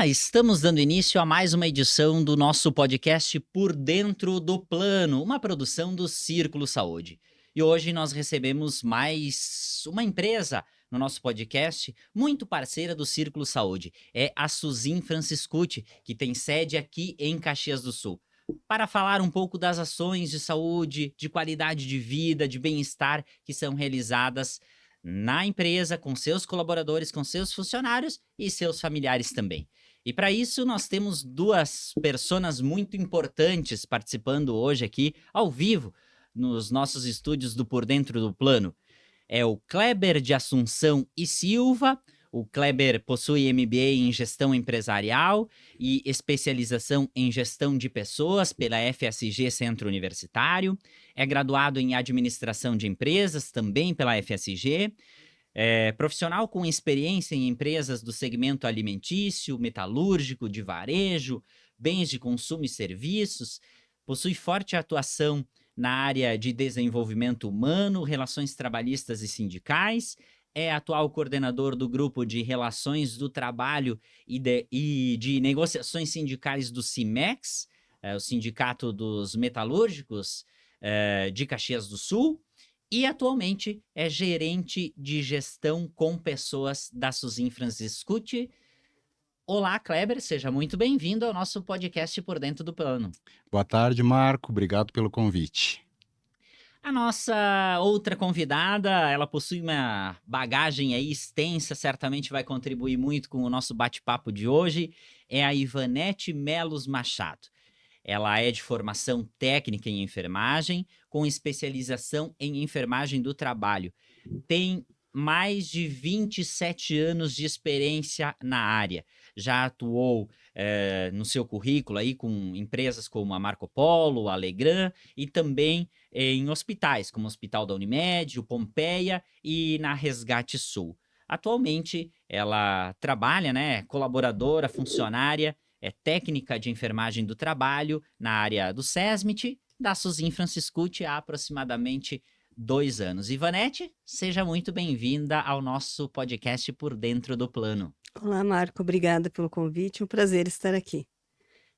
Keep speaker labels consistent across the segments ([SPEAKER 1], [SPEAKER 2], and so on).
[SPEAKER 1] Estamos dando início a mais uma edição do nosso podcast Por Dentro do Plano, uma produção do Círculo Saúde. E hoje nós recebemos mais uma empresa no nosso podcast, muito parceira do Círculo Saúde. É a Suzin Franciscucci, que tem sede aqui em Caxias do Sul. Para falar um pouco das ações de saúde, de qualidade de vida, de bem-estar que são realizadas na empresa, com seus colaboradores, com seus funcionários e seus familiares também. E para isso nós temos duas personas muito importantes participando hoje aqui, ao vivo, nos nossos estúdios do Por Dentro do Plano. É o Kleber de Assunção e Silva. O Kleber possui MBA em Gestão Empresarial e especialização em Gestão de Pessoas pela FSG Centro Universitário. É graduado em Administração de Empresas, também pela FSG. É profissional com experiência em empresas do segmento alimentício, metalúrgico, de varejo, bens de consumo e serviços. Possui forte atuação na área de desenvolvimento humano, relações trabalhistas e sindicais. É atual coordenador do Grupo de Relações do Trabalho e de Negociações Sindicais do CIMEX, o Sindicato dos Metalúrgicos de Caxias do Sul, e atualmente é gerente de gestão com pessoas da Suzin Franciscucci. Olá, Kleber, seja muito bem-vindo ao nosso podcast Por Dentro do Plano.
[SPEAKER 2] Boa tarde, Marco. Obrigado pelo convite.
[SPEAKER 1] A nossa outra convidada, ela possui uma bagagem aí extensa, certamente vai contribuir muito com o nosso bate-papo de hoje, é a Ivanete Melos Machado. Ela é de formação técnica em enfermagem, com especialização em enfermagem do trabalho. Tem mais de 27 anos de experiência na área. Já atuou no seu currículo aí com empresas como a Marco Polo, a Legrand e também em hospitais, como o Hospital da Unimed, o Pompeia e na Resgate Sul. Atualmente, ela trabalha, colaboradora, funcionária, é técnica de enfermagem do trabalho na área do SESMIT, da Suzin Franciscucci há aproximadamente 2 anos. Ivanete, seja muito bem-vinda ao nosso podcast Por Dentro do Plano.
[SPEAKER 3] Olá, Marco. Obrigada pelo convite. Um prazer estar aqui.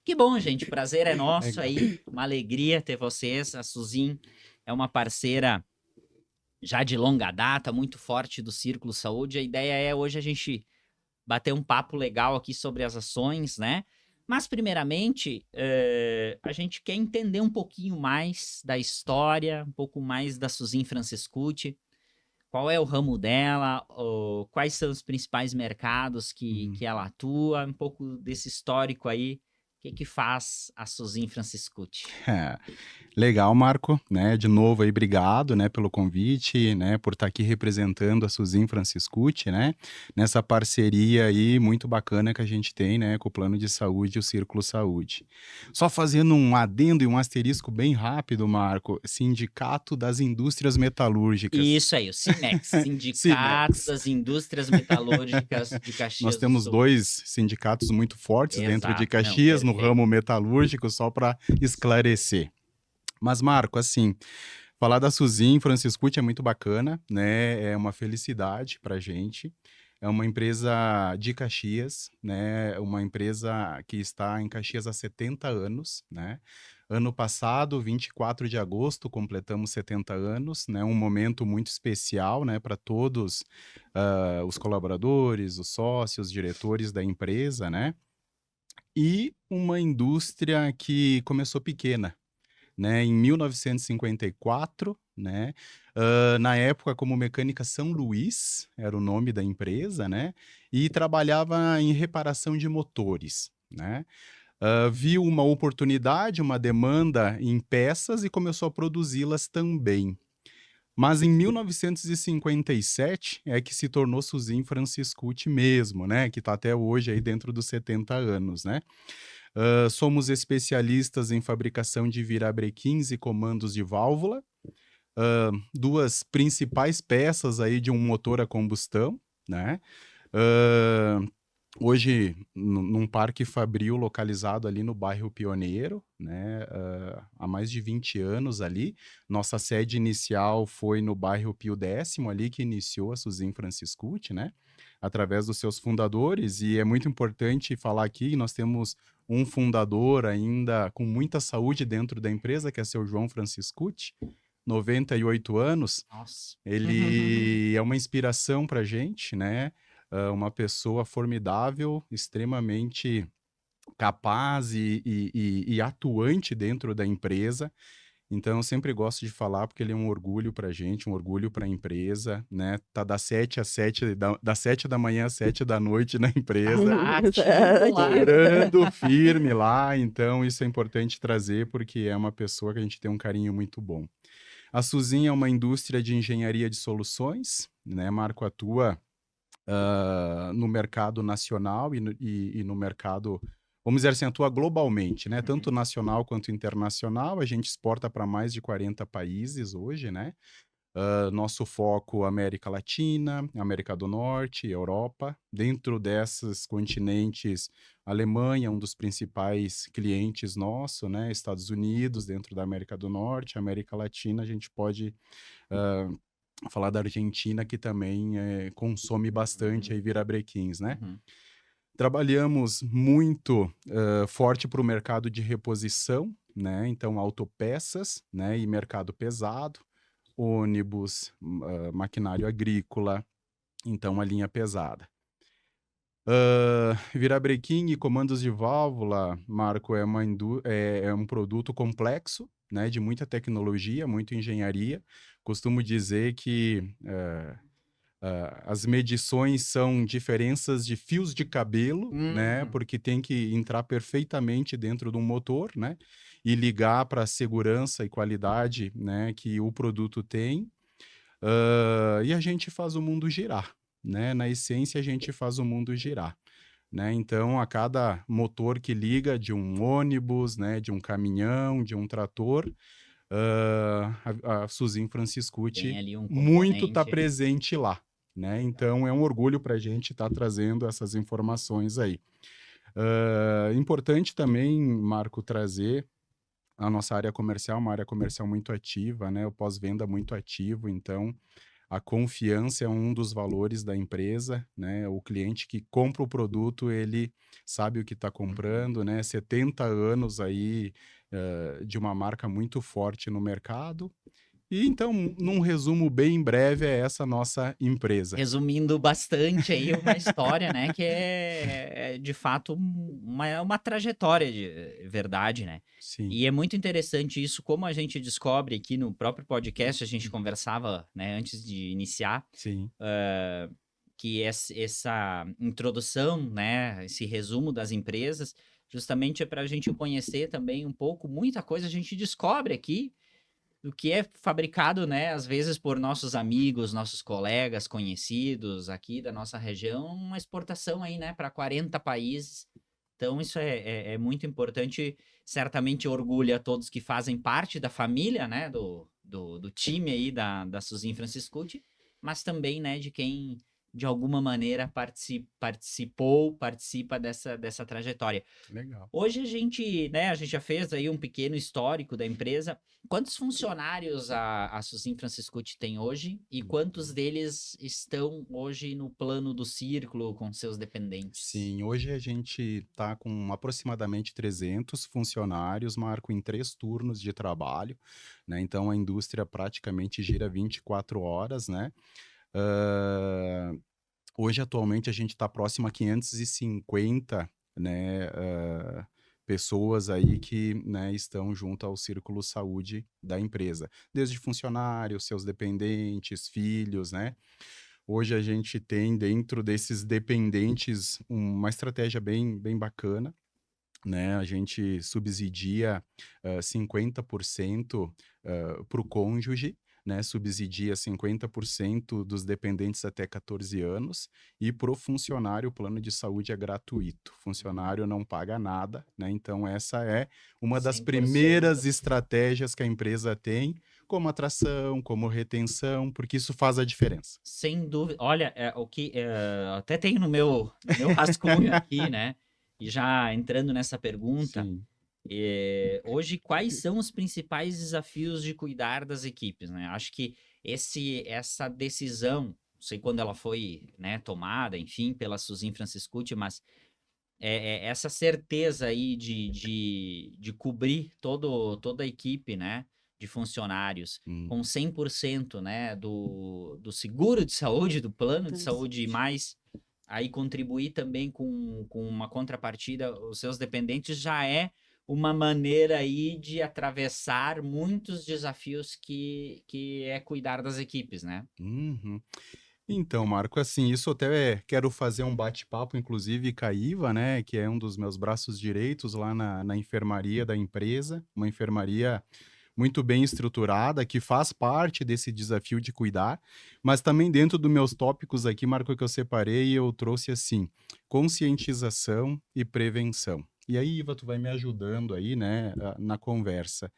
[SPEAKER 1] Que bom, gente. O prazer é nosso
[SPEAKER 2] Legal.
[SPEAKER 1] aí. Uma alegria ter vocês. A Suzin é uma parceira já de longa data, muito forte do Círculo Saúde. A ideia é hoje a gente bater um papo legal aqui sobre as ações, né? Mas, primeiramente, a gente quer entender um pouquinho mais da história, um pouco mais da Suzin Franciscucci. Qual é o ramo dela, quais são os principais mercados que ela atua, um pouco desse histórico aí. O que faz a Suzin Franciscucci?
[SPEAKER 2] Legal, Marco, né? De novo aí, obrigado, né, pelo convite, né, por estar aqui representando a Suzin Franciscucci, né, nessa parceria aí muito bacana que a gente tem, né, com o Plano de Saúde e o Círculo Saúde. Só fazendo um adendo e um asterisco bem rápido, Marco, Sindicato das Indústrias Metalúrgicas.
[SPEAKER 1] Isso aí, o CIMEX, Sindicato
[SPEAKER 2] CIMEX.
[SPEAKER 1] das Indústrias Metalúrgicas de Caxias
[SPEAKER 2] Nós
[SPEAKER 1] do
[SPEAKER 2] temos
[SPEAKER 1] Sul.
[SPEAKER 2] 2 sindicatos muito fortes dentro de
[SPEAKER 1] Exato,
[SPEAKER 2] Caxias,
[SPEAKER 1] não,
[SPEAKER 2] no ramo metalúrgico, só para esclarecer. Mas, Marco, assim, falar da Suzin Franciscucci é muito bacana, né? É uma felicidade para a gente. É uma empresa de Caxias, né? Uma empresa que está em Caxias há 70 anos, né? Ano passado, 24 de agosto, completamos 70 anos, né? Um momento muito especial, né? Para todos os colaboradores, os sócios, diretores da empresa, né? E uma indústria que começou pequena, né, em 1954, né, na época como Mecânica São Luís, era o nome da empresa, né, e trabalhava em reparação de motores, né. Viu uma oportunidade, uma demanda em peças e começou a produzi-las também. Mas em 1957 é que se tornou Suzin Franciscucci mesmo, né, que está até hoje aí dentro dos 70 anos, né. Somos especialistas em fabricação de virabrequins e comandos de válvula, 2 principais peças aí de um motor a combustão, né. hoje num parque fabril localizado ali no bairro Pioneiro, né, há mais de 20 anos ali. Nossa sede inicial foi no bairro Pio X, ali que iniciou a Suzin Franciscucci, né, através dos seus fundadores, e é muito importante falar aqui, nós temos um fundador ainda com muita saúde dentro da empresa, que é seu João Franciscucci, 98 anos.
[SPEAKER 1] Nossa.
[SPEAKER 2] Ele é uma inspiração para a gente, né? Uma pessoa formidável, extremamente capaz e atuante dentro da empresa. Então, eu sempre gosto de falar porque ele é um orgulho para a gente, um orgulho para a empresa, né? Tá das 7 às 7, das 7 da manhã às 7 da noite na empresa,
[SPEAKER 1] Tá ativo lá.
[SPEAKER 2] durando firme lá. Então, isso é importante trazer porque é uma pessoa que a gente tem um carinho muito bom. A Suzin é uma indústria de engenharia de soluções, né? Marco atua no mercado nacional e no mercado, vamos dizer assim, atua globalmente, né? Tanto nacional quanto internacional. A gente exporta para mais de 40 países hoje, né? Nosso foco América Latina, América do Norte, Europa. Dentro desses continentes, Alemanha é um dos principais clientes nosso, né? Estados Unidos, dentro da América do Norte, América Latina, a gente pode falar da Argentina, que também consome bastante aí virabrequins, né?
[SPEAKER 1] Uhum.
[SPEAKER 2] Trabalhamos muito forte para o mercado de reposição, né? Então, autopeças, né? E mercado pesado, ônibus, maquinário agrícola, então a linha pesada. Virabrequim e comandos de válvula, Marco, é um produto complexo, né, de muita tecnologia, muita engenharia. Costumo dizer que as medições são diferenças de fios de cabelo, né, porque tem que entrar perfeitamente dentro de um motor, né, e ligar para a segurança e qualidade, né, que o produto tem. E a gente faz o mundo girar, né? Na essência, a gente faz o mundo girar, né? Então, a cada motor que liga de um ônibus, né, de um caminhão, de um trator, a Suzin
[SPEAKER 1] Tem
[SPEAKER 2] Franciscucci
[SPEAKER 1] ali um
[SPEAKER 2] muito está
[SPEAKER 1] componente.
[SPEAKER 2] presente lá, né? Então, é um orgulho para a gente estar trazendo essas informações aí. Importante também, Marco, trazer a nossa área comercial, uma área comercial muito ativa, né? O pós-venda muito ativo, então a confiança é um dos valores da empresa, né? O cliente que compra o produto, ele sabe o que está comprando, né? 70 anos aí de uma marca muito forte no mercado. E então, num resumo bem breve, é essa nossa empresa.
[SPEAKER 1] Resumindo bastante aí uma história, né, que é de fato uma trajetória de verdade, né.
[SPEAKER 2] Sim,
[SPEAKER 1] E é muito interessante isso, como a gente descobre aqui no próprio podcast, a gente conversava, né, antes de iniciar,
[SPEAKER 2] sim,
[SPEAKER 1] que essa introdução, né, esse resumo das empresas, justamente é para a gente conhecer também um pouco, muita coisa a gente descobre aqui, do que é fabricado, né, às vezes por nossos amigos, nossos colegas, conhecidos aqui da nossa região, uma exportação aí, né, para 40 países. Então isso é muito importante, certamente orgulha a todos que fazem parte da família, né, do time aí da Suzin Franciscucci, mas também, né, de quem de alguma maneira participa dessa trajetória.
[SPEAKER 2] legal.
[SPEAKER 1] Hoje a gente, né, a gente já fez aí um pequeno histórico da empresa. Quantos funcionários a Suzin Franciscucci tem hoje e quantos deles estão hoje no plano do círculo com seus dependentes?
[SPEAKER 2] Sim, hoje a gente está com aproximadamente 300 funcionários, Marco, em 3 turnos de trabalho, né? Então a indústria praticamente gira 24 horas, né? Ah, hoje, atualmente, a gente está próximo a 550, né, pessoas aí que, né, estão junto ao círculo saúde da empresa, desde funcionários, seus dependentes, filhos, né? Hoje a gente tem dentro desses dependentes uma estratégia bem bacana, né? A gente subsidia 50% para o cônjuge, né? Subsidia 50% dos dependentes até 14 anos, e para o funcionário o plano de saúde é gratuito. O funcionário não paga nada, né? Então essa é uma das
[SPEAKER 1] 100%.
[SPEAKER 2] primeiras estratégias que a empresa tem, como atração, como retenção, porque isso faz a diferença.
[SPEAKER 1] Sem dúvida. Olha, até tenho no meu rascunho aqui, né? E já entrando nessa pergunta,
[SPEAKER 2] Sim.
[SPEAKER 1] hoje quais são os principais desafios de cuidar das equipes, né? Acho que essa decisão, não sei quando ela foi, né, tomada, enfim, pela Suzin Franciscucci, mas essa certeza aí de cobrir toda a equipe, né, de funcionários
[SPEAKER 2] Hum.
[SPEAKER 1] com 100%, né, do seguro de saúde, do plano de
[SPEAKER 3] Então,
[SPEAKER 1] saúde e mais aí contribuir também com uma contrapartida, os seus dependentes já é uma maneira aí de atravessar muitos desafios que é cuidar das equipes, né?
[SPEAKER 2] Uhum. Então, Marco, assim, isso até quero fazer um bate-papo, inclusive, com a Iva, né, que é um dos meus braços direitos lá na enfermaria da empresa, uma enfermaria muito bem estruturada, que faz parte desse desafio de cuidar, mas também dentro dos meus tópicos aqui, Marco, que eu separei, eu trouxe assim, conscientização e prevenção. E aí, Iva, tu vai me ajudando aí, né, na conversa.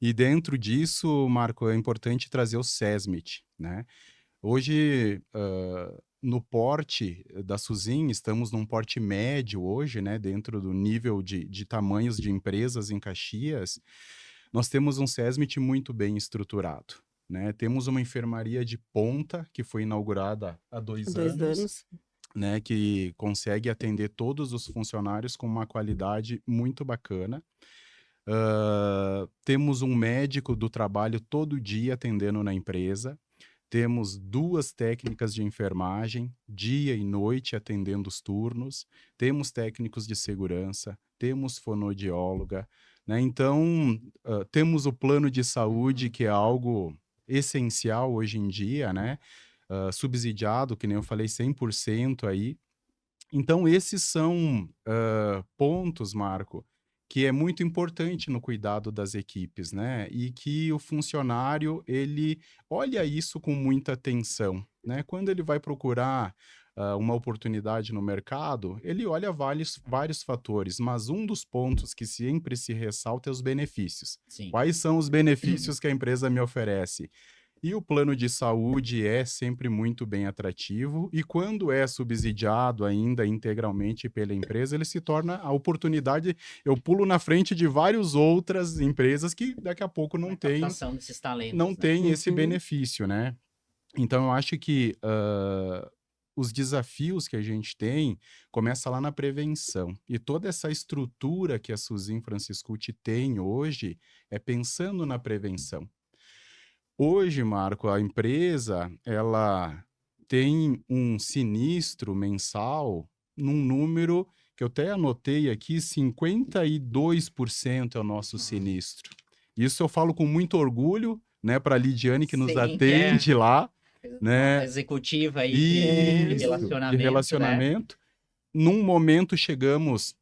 [SPEAKER 2] E dentro disso, Marco, é importante trazer o SESMIT, né? Hoje, no porte da Suzin, estamos num porte médio hoje, né, dentro do nível de tamanhos de empresas em Caxias, nós temos um SESMIT muito bem estruturado, né? Temos uma enfermaria de ponta, que foi inaugurada há
[SPEAKER 3] há
[SPEAKER 2] 2
[SPEAKER 3] 2
[SPEAKER 2] anos,
[SPEAKER 3] anos.
[SPEAKER 2] né, que consegue atender todos os funcionários com uma qualidade muito bacana. Temos um médico do trabalho todo dia atendendo na empresa. Temos 2 técnicas de enfermagem, dia e noite, atendendo os turnos. Temos técnicos de segurança, temos fonoaudióloga, né? Então, temos o plano de saúde,
[SPEAKER 1] Uhum.
[SPEAKER 2] que é algo essencial hoje em dia, né? Subsidiado, que nem eu falei, 100% aí. Então, esses são pontos, Marco, que é muito importante no cuidado das equipes, né? E que o funcionário ele olha isso com muita atenção, né? Quando ele vai procurar uma oportunidade no mercado, ele olha vários fatores, mas um dos pontos que sempre se ressalta é os benefícios.
[SPEAKER 1] Sim.
[SPEAKER 2] Quais são os benefícios que a empresa me oferece? E o plano de saúde é sempre muito bem atrativo, e quando é subsidiado ainda integralmente pela empresa, ele se torna a oportunidade. Eu pulo na frente de várias outras empresas que daqui a pouco
[SPEAKER 1] Na
[SPEAKER 2] não tem,
[SPEAKER 1] captação desses
[SPEAKER 2] não
[SPEAKER 1] talentos, né?
[SPEAKER 2] tem esse
[SPEAKER 3] Uhum.
[SPEAKER 2] benefício, né? Então, eu acho que os desafios que a gente tem começa lá na prevenção. E toda essa estrutura que a Suzin Franciscucci tem hoje é pensando na prevenção. Hoje, Marco, a empresa, ela tem um sinistro mensal num número que eu até anotei aqui, 52% é o nosso
[SPEAKER 1] Uhum.
[SPEAKER 2] sinistro. Isso eu falo com muito orgulho, né, para a Lidiane que nos
[SPEAKER 1] Sim, que é
[SPEAKER 2] atende lá,
[SPEAKER 1] nossa
[SPEAKER 2] né?
[SPEAKER 1] executiva aí de
[SPEAKER 3] É,
[SPEAKER 2] Isso, de
[SPEAKER 1] relacionamento, né?
[SPEAKER 2] relacionamento. Num momento chegamos,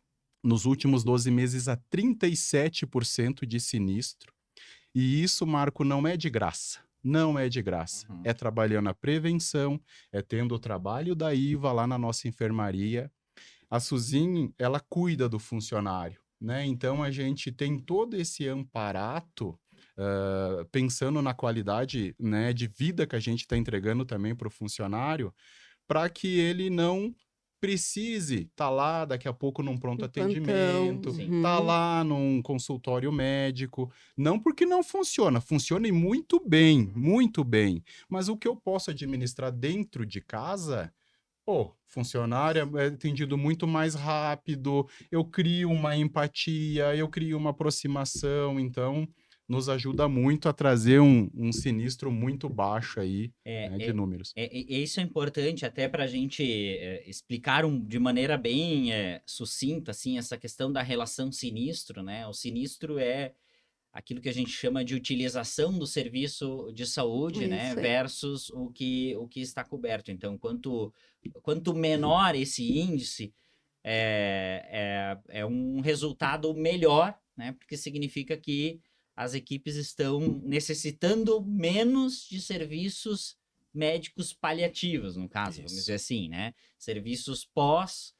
[SPEAKER 2] nos últimos 12 meses, a 37% de sinistro. E isso, Marco, não é de graça. Não é de graça.
[SPEAKER 1] Uhum.
[SPEAKER 2] É trabalhando a prevenção, é tendo o trabalho da Iva lá na nossa enfermaria. A Suzin, ela cuida do funcionário, né? Então a gente tem todo esse amparato, pensando na qualidade, né, de vida que a gente está entregando também para o funcionário, para que ele não precise estar lá daqui a pouco num pronto
[SPEAKER 3] no plantão.
[SPEAKER 2] atendimento,
[SPEAKER 1] Sim.
[SPEAKER 2] tá
[SPEAKER 3] Uhum.
[SPEAKER 2] lá num consultório médico, não porque não funciona, funciona e muito bem, mas o que eu posso administrar dentro de casa, pô, funcionário é atendido muito mais rápido, eu crio uma empatia, eu crio uma aproximação, então nos ajuda muito a trazer um sinistro muito baixo aí, né, de
[SPEAKER 1] É,
[SPEAKER 2] números.
[SPEAKER 1] isso é importante até para a gente explicar de maneira bem sucinta assim essa questão da relação sinistro, né? O sinistro é aquilo que a gente chama de utilização do serviço de saúde,
[SPEAKER 3] É
[SPEAKER 1] né,
[SPEAKER 3] isso aí.
[SPEAKER 1] versus o que está coberto. Então, quanto menor esse índice, é um resultado melhor, né, porque significa que as equipes estão necessitando menos de serviços médicos paliativos, no caso, vamos dizer
[SPEAKER 2] Isso.
[SPEAKER 1] assim, né, serviços pós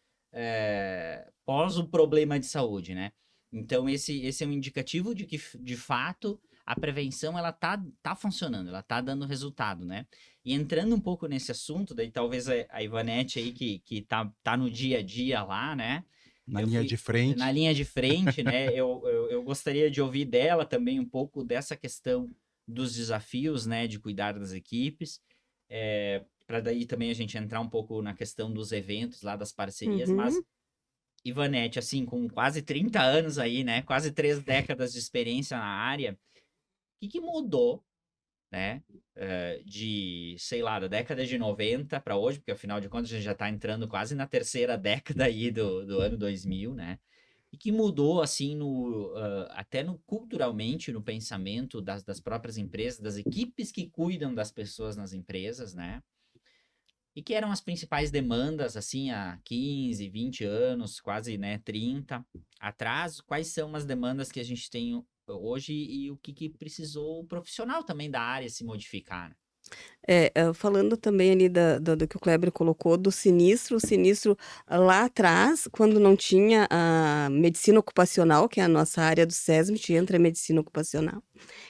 [SPEAKER 1] o problema de saúde, né. Então, esse é um indicativo de que, de fato, a prevenção, ela tá funcionando, ela tá dando resultado, né? E entrando um pouco nesse assunto, daí talvez a Ivanete aí, que tá no dia a dia lá, né?
[SPEAKER 2] Na
[SPEAKER 1] Eu
[SPEAKER 2] linha
[SPEAKER 1] fui
[SPEAKER 2] de
[SPEAKER 1] na
[SPEAKER 2] frente.
[SPEAKER 1] linha de frente, né? Eu gostaria de ouvir dela também um pouco dessa questão dos desafios, né? De cuidar das equipes. Para daí também a gente entrar um pouco na questão dos eventos lá, das parcerias, mas
[SPEAKER 3] Uhum.
[SPEAKER 1] Ivanete, assim, com quase 30 anos aí, né? Quase 3 décadas de experiência na área, o que mudou, né? Sei lá, da década de 90 para hoje, porque afinal de contas a gente já está entrando quase na terceira década aí do ano 2000, né? E que mudou, assim, até no culturalmente, no pensamento das próprias empresas, das equipes que cuidam das pessoas nas empresas, né? E que eram as principais demandas, assim, há 15, 20 anos, quase, né, 30 atrás. Quais são as demandas que a gente tem hoje e o que precisou o profissional também da área se modificar, né?
[SPEAKER 3] Falando também ali do que o Kleber colocou, do sinistro, o sinistro lá atrás, quando não tinha a medicina ocupacional, que é a nossa área do SESMIT, entra a medicina ocupacional,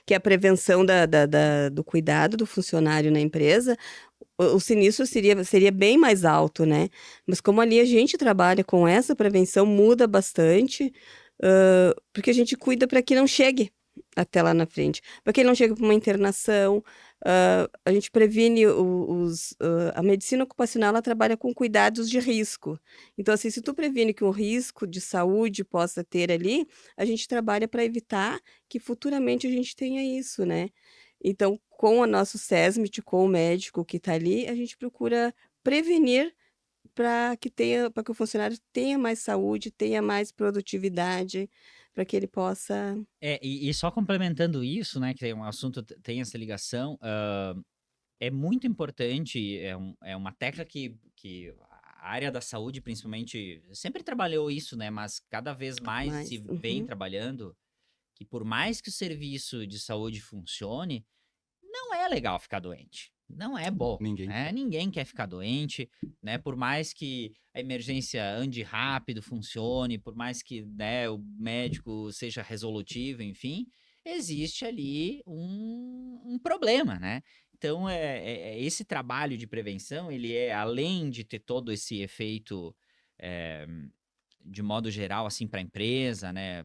[SPEAKER 3] que é a prevenção do cuidado do funcionário na empresa, o sinistro seria bem mais alto, né? Mas como ali a gente trabalha com essa prevenção, muda bastante, porque a gente cuida para que não chegue até lá na frente, para que ele não chegue para uma internação. A gente previne a medicina ocupacional, ela trabalha com cuidados de risco. Então, assim, se tu previne que um risco de saúde possa ter ali, a gente trabalha para evitar que futuramente a gente tenha isso, né? Então, com o nosso SESMIT, com o médico que está ali, a gente procura prevenir para que o funcionário tenha mais saúde, tenha mais produtividade, para que ele possa.
[SPEAKER 1] E só complementando isso, né, que é um assunto, tem essa ligação, é muito importante, é uma tecla que a área da saúde, principalmente, sempre trabalhou isso, né, mas cada vez mais se
[SPEAKER 3] Mais.
[SPEAKER 1] vem
[SPEAKER 3] Uhum.
[SPEAKER 1] trabalhando, que por mais que o serviço de saúde funcione, não é legal ficar doente. Não é bom,
[SPEAKER 2] Ninguém
[SPEAKER 1] né?
[SPEAKER 2] quer.
[SPEAKER 1] Ninguém quer ficar doente, né? Por mais que a emergência ande rápido, funcione, por mais que, né, o médico seja resolutivo, enfim, existe ali um problema, né? Então, esse trabalho de prevenção, ele é, além de ter todo esse efeito, eh, de modo geral, assim, para a empresa, né?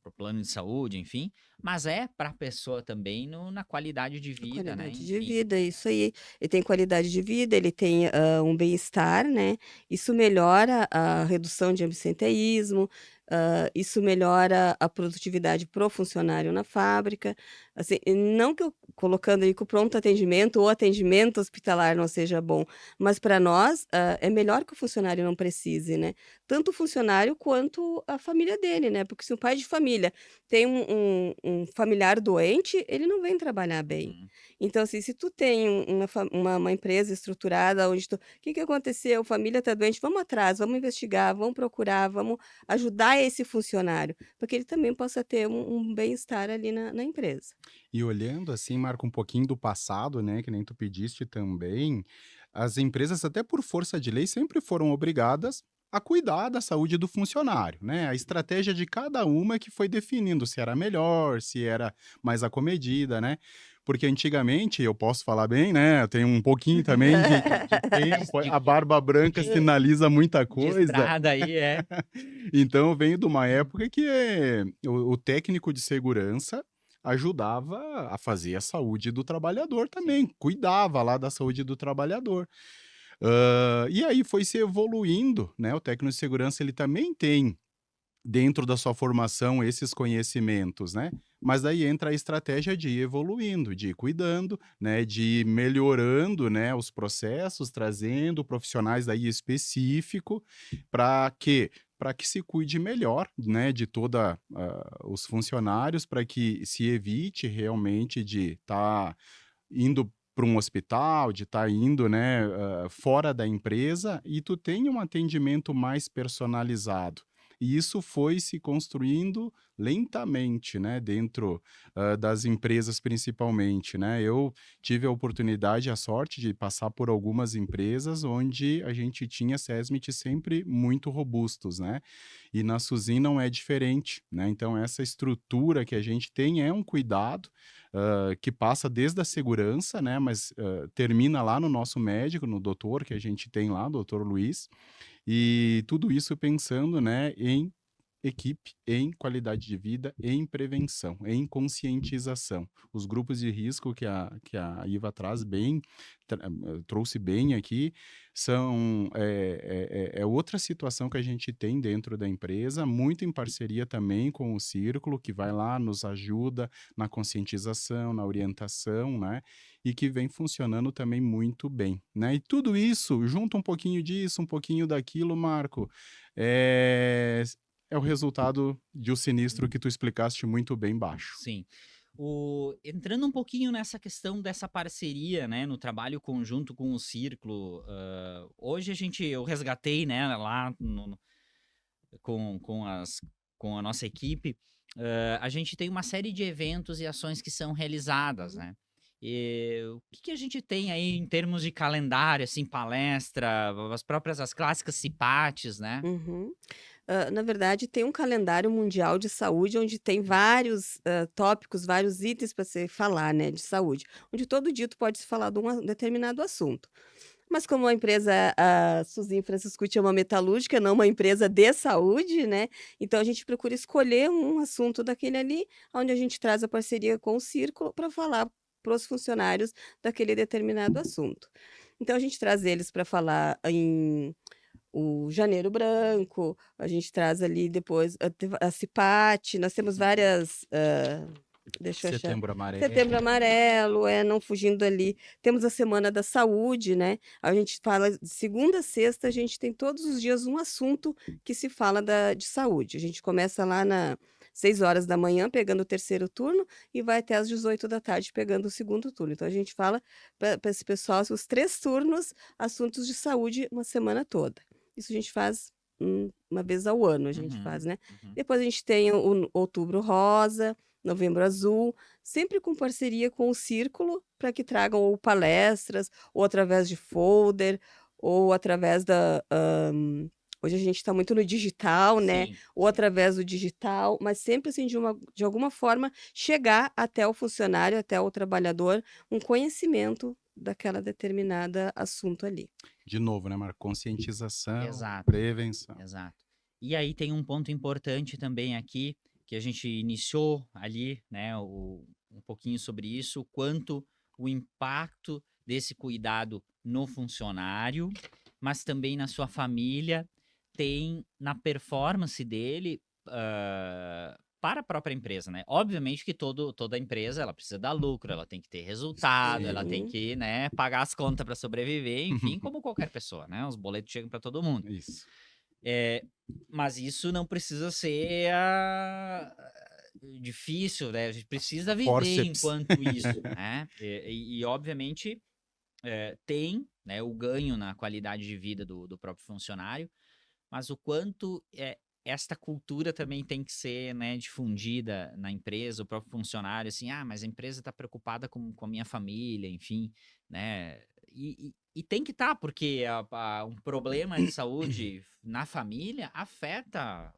[SPEAKER 1] Para o plano de saúde, enfim, mas é para a pessoa também na qualidade de
[SPEAKER 3] A
[SPEAKER 1] vida, né?
[SPEAKER 3] qualidade de
[SPEAKER 1] Enfim.
[SPEAKER 3] vida, isso aí. Ele tem qualidade de vida, ele tem, um bem-estar, né, isso melhora a redução de absenteísmo, isso melhora a produtividade pro funcionário na fábrica, assim, e não que eu colocando aí que o pronto atendimento ou atendimento hospitalar não seja bom, mas para nós, é melhor que o funcionário não precise, né, tanto o funcionário quanto a família dele, né, porque se o pai de família tem um familiar doente, ele não vem trabalhar bem.
[SPEAKER 1] Uhum.
[SPEAKER 3] Então, assim, se tu tem uma empresa estruturada onde tu o que que aconteceu? Família está doente, vamos atrás, vamos investigar, vamos procurar, vamos ajudar esse funcionário, para que ele também possa ter um bem-estar ali na empresa.
[SPEAKER 2] E olhando assim, marca um pouquinho do passado, né, que nem tu pediste também, as empresas, até por força de lei, sempre foram obrigadas a cuidar da saúde do funcionário, né? A estratégia de cada uma é que foi definindo se era melhor, se era mais acomedida, né? Porque antigamente, eu posso falar bem, né? Eu tenho um pouquinho também de tempo,
[SPEAKER 1] De,
[SPEAKER 2] a barba branca
[SPEAKER 1] de,
[SPEAKER 2] sinaliza muita
[SPEAKER 1] de
[SPEAKER 2] coisa.
[SPEAKER 1] estrada aí,
[SPEAKER 2] Então, eu venho de uma época que o técnico de segurança ajudava a fazer a saúde do trabalhador
[SPEAKER 1] Sim.
[SPEAKER 2] também, cuidava lá da saúde do trabalhador. E aí foi se evoluindo, né? O técnico de segurança ele também tem dentro da sua formação esses conhecimentos, né? Mas daí entra a estratégia de ir evoluindo, de ir cuidando, né? De ir melhorando, né? Os processos, trazendo profissionais daí específico para quê? Para que se cuide melhor, né? De toda os funcionários, para que se evite realmente de estar indo para um hospital, de estar indo, né? Fora da empresa e tu tenha um atendimento mais personalizado. E isso foi se construindo lentamente, né, dentro das empresas principalmente, né? Eu tive a oportunidade, a sorte de passar por algumas empresas onde a gente tinha SESMIT sempre muito robustos, né? E na Suzin não é diferente, né? Então essa estrutura que a gente tem é um cuidado que passa desde a segurança, né? Mas termina lá no nosso médico, no doutor que a gente tem lá, doutor Luiz, e tudo isso pensando, né, em equipe, em qualidade de vida, em prevenção, em conscientização. Os grupos de risco que a Iva traz bem, trouxe bem aqui, são outra situação que a gente tem dentro da empresa, muito em parceria também com o Círculo, que vai lá, nos ajuda na conscientização, na orientação, né? E que vem funcionando também muito bem, né? E tudo isso, junto um pouquinho disso, um pouquinho daquilo, Marco, é o resultado de um sinistro que tu explicaste muito bem baixo.
[SPEAKER 1] Sim. Entrando um pouquinho nessa questão dessa parceria, né, no trabalho conjunto com o Círculo, hoje eu resgatei, né, lá com a nossa equipe, a gente tem uma série de eventos e ações que são realizadas, né? E o que a gente tem aí em termos de calendário, assim, palestra, as clássicas CIPATES, né?
[SPEAKER 3] Uhum. Na verdade, tem um calendário mundial de saúde onde tem vários tópicos, vários itens para se falar, né, de saúde, onde todo dia tu pode se falar de um determinado assunto. Mas como a empresa, a Suzin Franciscucci é uma metalúrgica, não uma empresa de saúde, né, então a gente procura escolher um assunto daquele ali, onde a gente traz a parceria com o Círculo para falar para os funcionários daquele determinado assunto. Então a gente traz eles para falar em o Janeiro Branco, a gente traz ali depois a CIPAT, nós temos várias, deixa eu achar.
[SPEAKER 2] Setembro Amarelo.
[SPEAKER 3] Setembro Amarelo, não fugindo ali. Temos a Semana da Saúde, né? A gente fala de segunda a sexta, a gente tem todos os dias um assunto que se fala de saúde. A gente começa lá na 6 horas da manhã, pegando o terceiro turno, e vai até às 18 da tarde, pegando o segundo turno. Então, a gente fala para esse pessoal, os 3 turnos, assuntos de saúde, uma semana toda. Isso a gente faz uma vez ao ano, a gente
[SPEAKER 1] Uhum,
[SPEAKER 3] faz, né?
[SPEAKER 1] uhum.
[SPEAKER 3] Depois a gente tem o Outubro Rosa, Novembro Azul, sempre com parceria com o Círculo, para que tragam ou palestras, ou através de folder, ou através hoje a gente está muito no digital, né?
[SPEAKER 1] Sim,
[SPEAKER 3] Ou
[SPEAKER 1] sim.
[SPEAKER 3] através do digital, mas sempre assim, de alguma forma, chegar até o funcionário, até o trabalhador, um conhecimento daquela determinada assunto ali.
[SPEAKER 2] De novo, né, Marco? Conscientização,
[SPEAKER 1] Exato.
[SPEAKER 2] prevenção.
[SPEAKER 1] Exato. E aí tem um ponto importante também aqui, que a gente iniciou ali, né, um pouquinho sobre isso, o quanto o impacto desse cuidado no funcionário, mas também na sua família, tem na performance dele, para a própria empresa, né? Obviamente que toda empresa, ela precisa dar lucro, ela tem que ter resultado, ela tem
[SPEAKER 3] Sim.
[SPEAKER 1] que, né, pagar as contas para sobreviver, enfim, como qualquer pessoa, né? Os boletos chegam para todo mundo.
[SPEAKER 2] Isso.
[SPEAKER 1] Mas isso não precisa ser difícil, né? A gente precisa viver
[SPEAKER 2] Forceps.
[SPEAKER 1] enquanto isso, né? E, obviamente, tem, né, o ganho na qualidade de vida do próprio funcionário, mas o quanto esta cultura também tem que ser, né, difundida na empresa, o próprio funcionário, assim, mas a empresa está preocupada com a minha família, enfim, né? E tem que estar, porque um problema de saúde na família afeta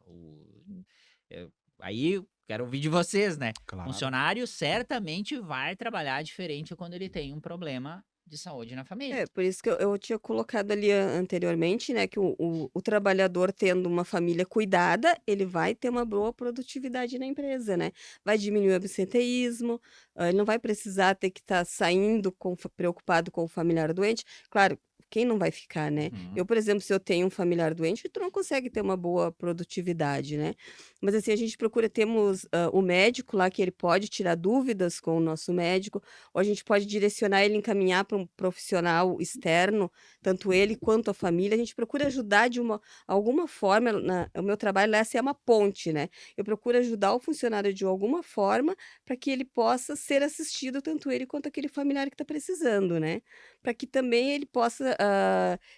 [SPEAKER 1] aí eu quero ouvir de vocês, né?
[SPEAKER 2] Claro.
[SPEAKER 1] Funcionário certamente vai trabalhar diferente quando ele tem um problema de saúde na família.
[SPEAKER 3] Por isso que eu tinha colocado ali anteriormente, né, que o trabalhador tendo uma família cuidada, ele vai ter uma boa produtividade na empresa, né? Vai diminuir o absenteísmo, ele não vai precisar ter que estar saindo preocupado com o familiar doente. Claro, quem não vai ficar, né?
[SPEAKER 1] Uhum.
[SPEAKER 3] Eu, por exemplo, se eu tenho um familiar doente, tu não consegue ter uma boa produtividade, né? Mas assim, a gente procura, temos o médico lá, que ele pode tirar dúvidas com o nosso médico, ou a gente pode direcionar ele, encaminhar para um profissional externo, tanto ele quanto a família. A gente procura ajudar de alguma forma, o meu trabalho lá é ser uma ponte, né? Eu procuro ajudar o funcionário de alguma forma para que ele possa ser assistido, tanto ele quanto aquele familiar que está precisando, né? Para que também ele possa,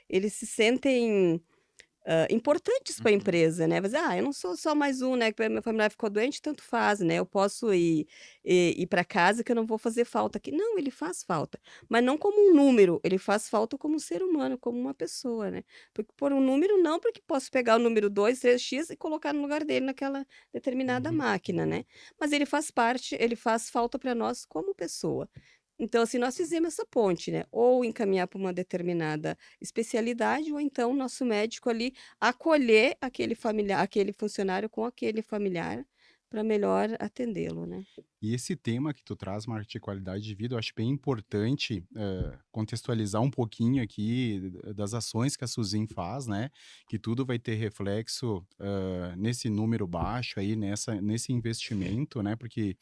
[SPEAKER 3] eles se sentem importantes para a
[SPEAKER 1] Uhum.
[SPEAKER 3] empresa, né. Mas, eu não sou só mais um, né, que meu familiar ficou doente, tanto faz, né, eu posso ir para casa que eu não vou fazer falta aqui. Não, ele faz falta, mas não como um número, ele faz falta como um ser humano, como uma pessoa, né. Porque por um número não, porque posso pegar o número 2, 3x e colocar no lugar dele naquela determinada
[SPEAKER 2] Uhum,
[SPEAKER 3] máquina, né. Mas ele faz parte, ele faz falta para nós como pessoa. Então, assim, nós fizemos essa ponte, né, ou encaminhar para uma determinada especialidade ou então o nosso médico ali acolher aquele funcionário com aquele familiar, para melhor atendê-lo, né.
[SPEAKER 2] E esse tema que tu traz, marketing de qualidade de vida, eu acho bem importante contextualizar um pouquinho aqui das ações que a Suzin faz, né? Que tudo vai ter reflexo nesse número baixo aí, nesse investimento, né? Porque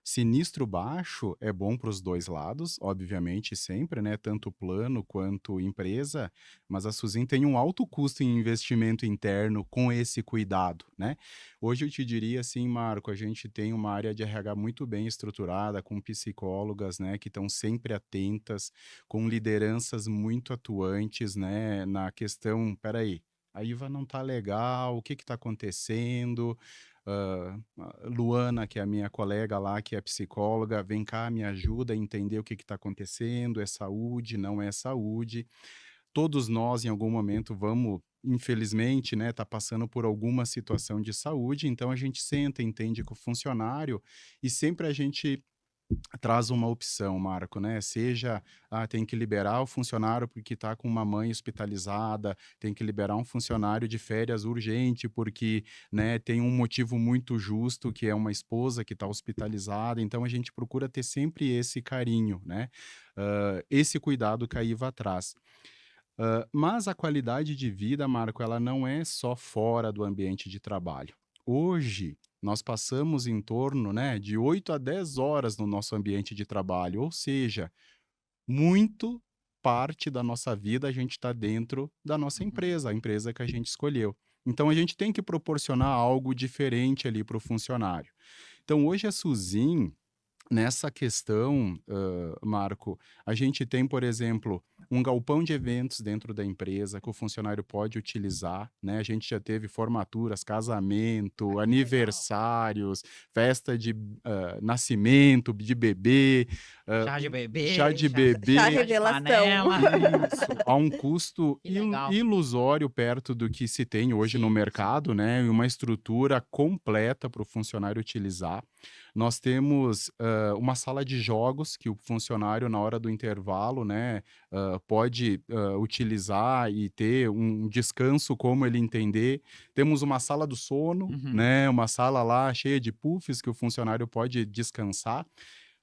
[SPEAKER 2] sinistro baixo é bom para os dois lados, obviamente, sempre, né? Tanto plano quanto empresa, mas a Suzin tem um alto custo em investimento interno com esse cuidado, né? Hoje eu te diria assim, Marco, a gente tem uma área de RH muito bem estruturada, com psicólogas, né, que estão sempre atentas, com lideranças muito atuantes, né, na questão, peraí, a IVA não tá legal, o que que tá acontecendo? A Luana, que é a minha colega lá, que é psicóloga, vem cá, me ajuda a entender o que que tá acontecendo, é saúde, não é saúde. Todos nós, em algum momento, vamos, infelizmente, né, tá passando por alguma situação de saúde, então a gente senta, entende com o funcionário e sempre a gente traz uma opção, Marco, né? Seja, tem que liberar o funcionário porque está com uma mãe hospitalizada, tem que liberar um funcionário de férias urgente porque, né, tem um motivo muito justo que é uma esposa que está hospitalizada. Então a gente procura ter sempre esse carinho, né? Esse cuidado que a IVA traz. Mas a qualidade de vida, Marco, ela não é só fora do ambiente de trabalho. Hoje, nós passamos em torno, né, de 8 a 10 horas no nosso ambiente de trabalho, ou seja, muito parte da nossa vida a gente está dentro da nossa
[SPEAKER 1] Uhum.
[SPEAKER 2] empresa, a empresa que a gente escolheu. Então a gente tem que proporcionar algo diferente ali para o funcionário. Então hoje a Suzin, nessa questão, Marco, a gente tem, por exemplo, um galpão de eventos dentro da empresa que o funcionário pode utilizar, né? A gente já teve formaturas, casamento,
[SPEAKER 1] Que legal.
[SPEAKER 2] aniversários, festa de nascimento de bebê,
[SPEAKER 1] Chá de
[SPEAKER 2] chá
[SPEAKER 1] bebê,
[SPEAKER 2] de
[SPEAKER 3] Chá
[SPEAKER 2] bebê.
[SPEAKER 1] chá de
[SPEAKER 3] revelação.
[SPEAKER 1] panela.
[SPEAKER 2] Isso, a um custo
[SPEAKER 1] Que legal.
[SPEAKER 2] ilusório perto do que se tem hoje no
[SPEAKER 1] Sim, sim.
[SPEAKER 2] mercado, né? E uma estrutura completa para o funcionário utilizar. Nós temos uma sala de jogos que o funcionário, na hora do intervalo, né, pode utilizar e ter um descanso como ele entender. Temos uma sala do sono,
[SPEAKER 1] Uhum.
[SPEAKER 2] né, uma sala lá cheia de puffs que o funcionário pode descansar.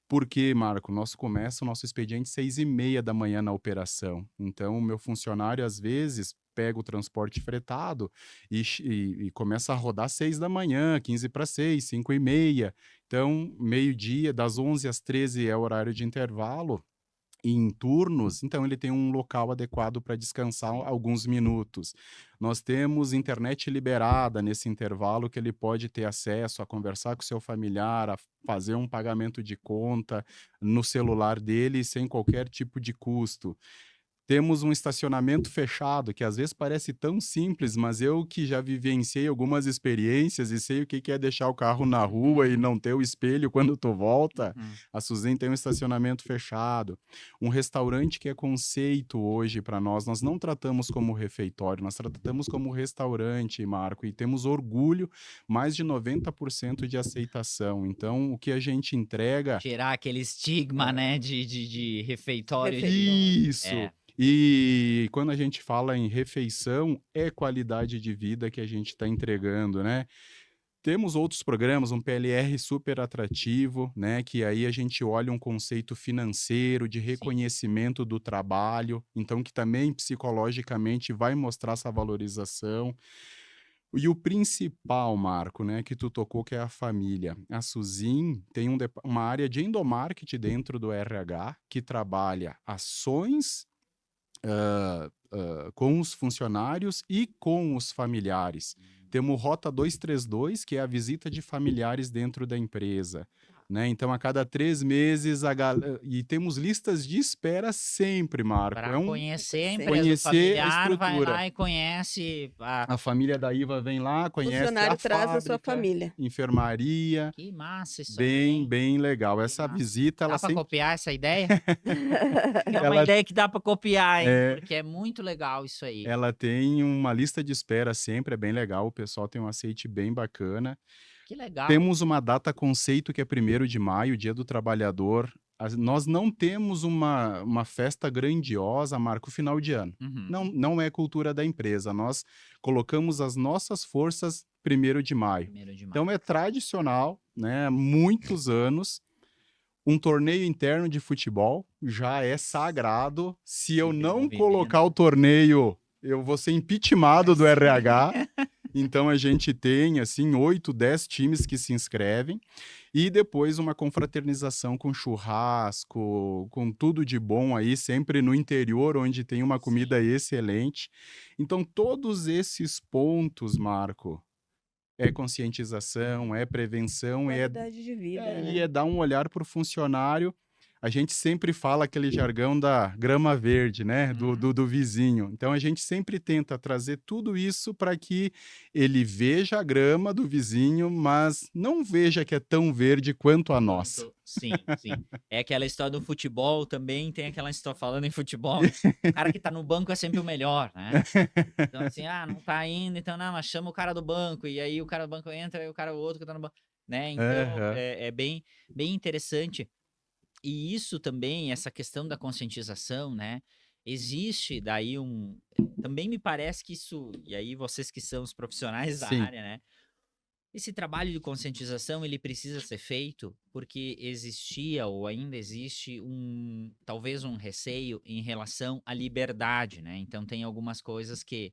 [SPEAKER 2] Porque, Marco, o nosso expediente 6h30 da manhã na operação. Então, o meu funcionário, às vezes, pega o transporte fretado e começa a rodar 6 da manhã, 15 para 6, 5h30. Então, meio-dia, das 11 às 13 é o horário de intervalo, e em turnos, então ele tem um local adequado para descansar
[SPEAKER 1] Sim.
[SPEAKER 2] alguns minutos. Nós temos internet liberada nesse intervalo que ele pode ter acesso a conversar com seu familiar, a fazer um pagamento de conta no celular dele sem qualquer tipo de custo. Temos um estacionamento fechado, que às vezes parece tão simples, mas eu que já vivenciei algumas experiências e sei o que que é deixar o carro na rua e
[SPEAKER 1] Uhum.
[SPEAKER 2] não ter o espelho quando tu volta,
[SPEAKER 1] Uhum.
[SPEAKER 2] a Suzin tem um estacionamento fechado. Um restaurante que é conceito hoje para nós, nós não tratamos como refeitório, nós tratamos como restaurante, Marco, e temos orgulho, mais de 90% de aceitação. Então, o que a gente entrega.
[SPEAKER 1] Tirar aquele estigma, né, de refeitório
[SPEAKER 3] Refeitório.
[SPEAKER 2] Isso.
[SPEAKER 1] é.
[SPEAKER 2] E quando a gente fala em refeição, é qualidade de vida que a gente está entregando, né? Temos outros programas, um PLR super atrativo, né? Que aí a gente olha um conceito financeiro de
[SPEAKER 1] Sim.
[SPEAKER 2] reconhecimento do trabalho, então que também psicologicamente vai mostrar essa valorização. E o principal, Marco, né, que tu tocou, que é a família. A Suzin tem uma área de endomarketing dentro do RH que trabalha ações com os funcionários e com os familiares. Temos Rota 232, que é a visita de familiares dentro da empresa. né? Então, a cada 3 meses, e temos listas de espera sempre, Marco.
[SPEAKER 1] Para conhecer a empresa, o
[SPEAKER 2] conhecer a
[SPEAKER 1] familiar vai
[SPEAKER 2] estrutura.
[SPEAKER 1] lá e conhece a...
[SPEAKER 2] A família da Iva vem lá,
[SPEAKER 3] O
[SPEAKER 2] conhece
[SPEAKER 3] funcionário
[SPEAKER 2] a
[SPEAKER 3] traz a sua
[SPEAKER 2] fábrica,
[SPEAKER 3] família.
[SPEAKER 2] enfermaria,
[SPEAKER 1] Que massa isso aí,
[SPEAKER 2] bem,
[SPEAKER 1] hein?
[SPEAKER 2] bem legal.
[SPEAKER 1] Que
[SPEAKER 2] Essa
[SPEAKER 1] massa.
[SPEAKER 2] visita, ela
[SPEAKER 1] Dá para
[SPEAKER 2] sempre,
[SPEAKER 1] copiar essa ideia? É uma
[SPEAKER 2] ela,
[SPEAKER 1] ideia que dá para copiar, hein?
[SPEAKER 2] é,
[SPEAKER 1] Porque é muito legal isso aí.
[SPEAKER 2] ela tem uma lista de espera sempre, é bem legal. O pessoal tem um aceite bem bacana.
[SPEAKER 1] Que legal.
[SPEAKER 2] Temos uma data conceito que é 1º de maio, Dia do Trabalhador. Nós não temos uma festa grandiosa, Marco, final de ano.
[SPEAKER 1] Uhum.
[SPEAKER 2] Não é cultura da empresa. Nós colocamos as nossas forças 1º de maio.
[SPEAKER 1] 1º de maio.
[SPEAKER 2] Então é tradicional, né? Há muitos anos. Um torneio interno de futebol já é sagrado. Se eu não colocar o torneio, eu vou ser impeachmentado do RH. Então a gente tem assim 8, 10 times que se inscrevem e depois uma confraternização com churrasco, com tudo de bom aí, sempre no interior, onde tem uma comida excelente. Então todos esses pontos, Marco, é conscientização, é prevenção,
[SPEAKER 3] Qualidade de vida,
[SPEAKER 2] e
[SPEAKER 3] né?
[SPEAKER 2] é dar um olhar para o funcionário. A gente sempre fala aquele jargão da grama verde, né? Do vizinho. Então a gente sempre tenta trazer tudo isso para que ele veja a grama do vizinho, mas não veja que é tão verde quanto a nossa.
[SPEAKER 1] Sim, sim. É aquela história do futebol também, tem aquela história falando em futebol, o cara que tá no banco é sempre o melhor, né? Então assim, não tá indo, então não, mas chama o cara do banco, e aí o cara do banco entra, e o outro que tá no banco, né? Então
[SPEAKER 2] Aham.
[SPEAKER 1] é bem interessante. E isso também, essa questão da conscientização, né? Existe daí também me parece que isso, e aí vocês que são os profissionais da
[SPEAKER 2] Sim.
[SPEAKER 1] área, né? Esse trabalho de conscientização, ele precisa ser feito porque existia ou ainda existe talvez um receio em relação à liberdade, né? Então tem algumas coisas que,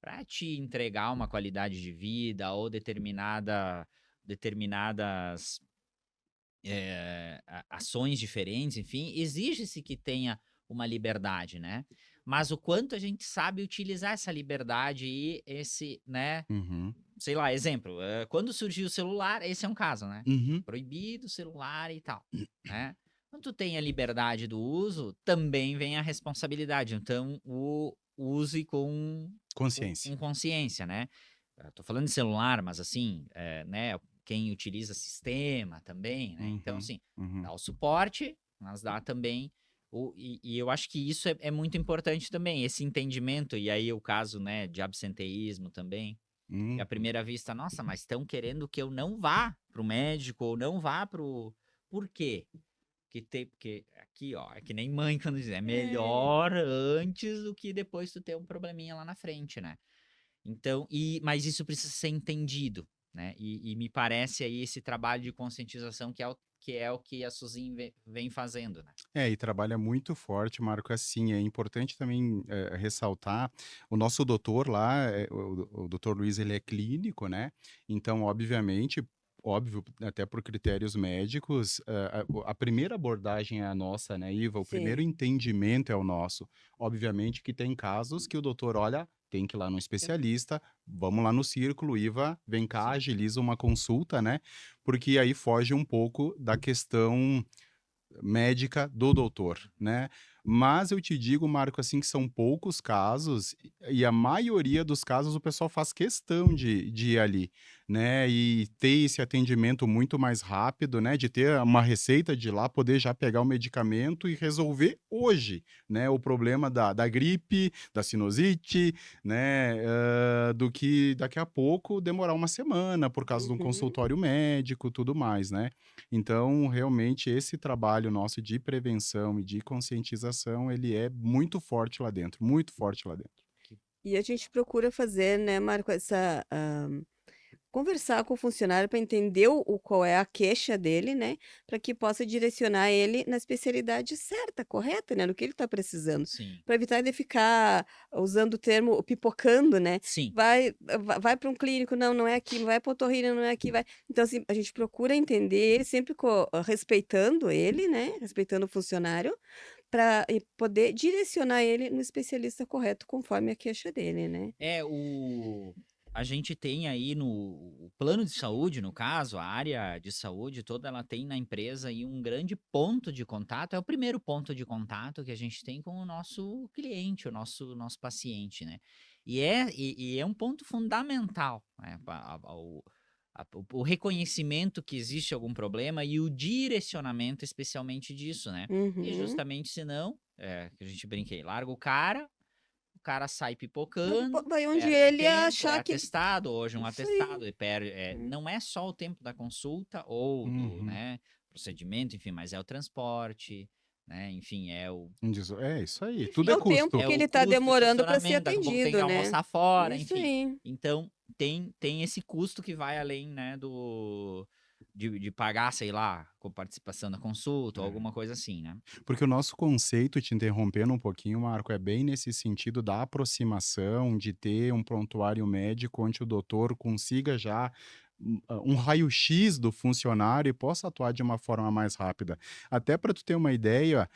[SPEAKER 1] para te entregar uma qualidade de vida ou determinadas ações diferentes, enfim, exige-se que tenha uma liberdade, né? Mas o quanto a gente sabe utilizar essa liberdade e esse, né?
[SPEAKER 2] Uhum.
[SPEAKER 1] Sei lá, exemplo, quando surgiu o celular, esse é um caso, né?
[SPEAKER 2] Uhum.
[SPEAKER 1] Proibido o celular e tal, né? Quando tu tem a liberdade do uso, também vem a responsabilidade. Então, o use com
[SPEAKER 2] Consciência.
[SPEAKER 1] consciência, né? Tô falando de celular, mas assim, né? Quem utiliza sistema também, né? Então, assim,
[SPEAKER 2] Uhum.
[SPEAKER 1] dá o suporte, mas dá também e eu acho que isso é muito importante também, esse entendimento, e aí o caso, né, de absenteísmo também, que à primeira vista, nossa, mas estão querendo que eu não vá pro médico ou não vá pro... Por quê? Porque aqui, ó, é que nem mãe quando diz, é melhor antes do que depois tu ter um probleminha lá na frente, né? Então, mas isso precisa ser entendido, né? E me parece aí esse trabalho de conscientização que é o que a Suzin vem fazendo, né?
[SPEAKER 2] E trabalha muito forte, Marco. Assim, é importante também ressaltar, o nosso doutor lá, o doutor Luiz, ele é clínico, né? Então, obviamente, óbvio, até por critérios médicos, a primeira abordagem é a nossa, né, Iva? O primeiro
[SPEAKER 3] Sim.
[SPEAKER 2] entendimento é o nosso. Obviamente que tem casos que o doutor, olha, tem que ir lá no especialista, vamos lá no círculo, Iva, vem cá,
[SPEAKER 1] Sim.
[SPEAKER 2] agiliza uma consulta, né? Porque aí foge um pouco da questão médica do doutor, né? Mas eu te digo, Marco, assim, que são poucos casos e a maioria dos casos o pessoal faz questão de ir ali, né? E ter esse atendimento muito mais rápido, né? De ter uma receita de ir lá, poder já pegar o medicamento e resolver hoje, né? O problema da gripe, da sinusite, né? Do que daqui a pouco demorar uma semana por causa de um consultório médico, tudo mais, né? Então, realmente, esse trabalho nosso de prevenção e de conscientização, ele é muito forte lá dentro, muito forte lá dentro.
[SPEAKER 3] E a gente procura fazer, né, Marco, conversar com o funcionário para entender qual é a queixa dele, né, para que possa direcionar ele na especialidade certa, correta, né, no que ele está precisando,
[SPEAKER 1] Sim.
[SPEAKER 3] para evitar de ficar usando o termo pipocando, né?
[SPEAKER 1] Sim.
[SPEAKER 3] Vai para um clínico, não é aqui, vai para o otorrino, não é aqui, vai. Então, assim, a gente procura entender ele sempre respeitando ele, né, respeitando o funcionário, para poder direcionar ele no especialista correto conforme a queixa dele, né?
[SPEAKER 1] a gente tem aí o plano de saúde, no caso, a área de saúde toda, ela tem na empresa aí um grande ponto de contato, é o primeiro ponto de contato que a gente tem com o nosso cliente, o nosso paciente, né? E é um ponto fundamental, né? O reconhecimento que existe algum problema e o direcionamento especialmente disso, né? E
[SPEAKER 3] Uhum.
[SPEAKER 1] justamente senão, que a gente brinquei, larga o cara sai
[SPEAKER 3] Vai
[SPEAKER 1] pipocando,
[SPEAKER 3] vai onde
[SPEAKER 1] perde
[SPEAKER 3] ele
[SPEAKER 1] tempo, é
[SPEAKER 3] achar que
[SPEAKER 1] atestado, hoje um
[SPEAKER 3] isso aí.
[SPEAKER 1] atestado, e perde,
[SPEAKER 3] Hum.
[SPEAKER 1] não é só o tempo da consulta ou do,
[SPEAKER 2] Uhum.
[SPEAKER 1] né, procedimento, enfim, mas é o transporte, né, enfim,
[SPEAKER 2] É isso aí, tudo
[SPEAKER 3] É
[SPEAKER 2] é
[SPEAKER 3] o tempo
[SPEAKER 2] custo.
[SPEAKER 1] é
[SPEAKER 3] que
[SPEAKER 1] o
[SPEAKER 3] ele tá
[SPEAKER 1] custo,
[SPEAKER 3] demorando para ser
[SPEAKER 1] estacionamento, daqui a pouco tem que
[SPEAKER 3] atendido, né.
[SPEAKER 1] almoçar fora,
[SPEAKER 3] Isso
[SPEAKER 1] enfim.
[SPEAKER 3] aí.
[SPEAKER 1] Então, tem esse custo que vai além, né, de pagar, sei lá, com participação na consulta ou
[SPEAKER 2] É.
[SPEAKER 1] alguma coisa assim, né.
[SPEAKER 2] Porque o nosso conceito, te interrompendo um pouquinho, Marco, é bem nesse sentido da aproximação, de ter um prontuário médico onde o doutor consiga já um raio-x do funcionário e possa atuar de uma forma mais rápida. Até para tu ter uma ideia,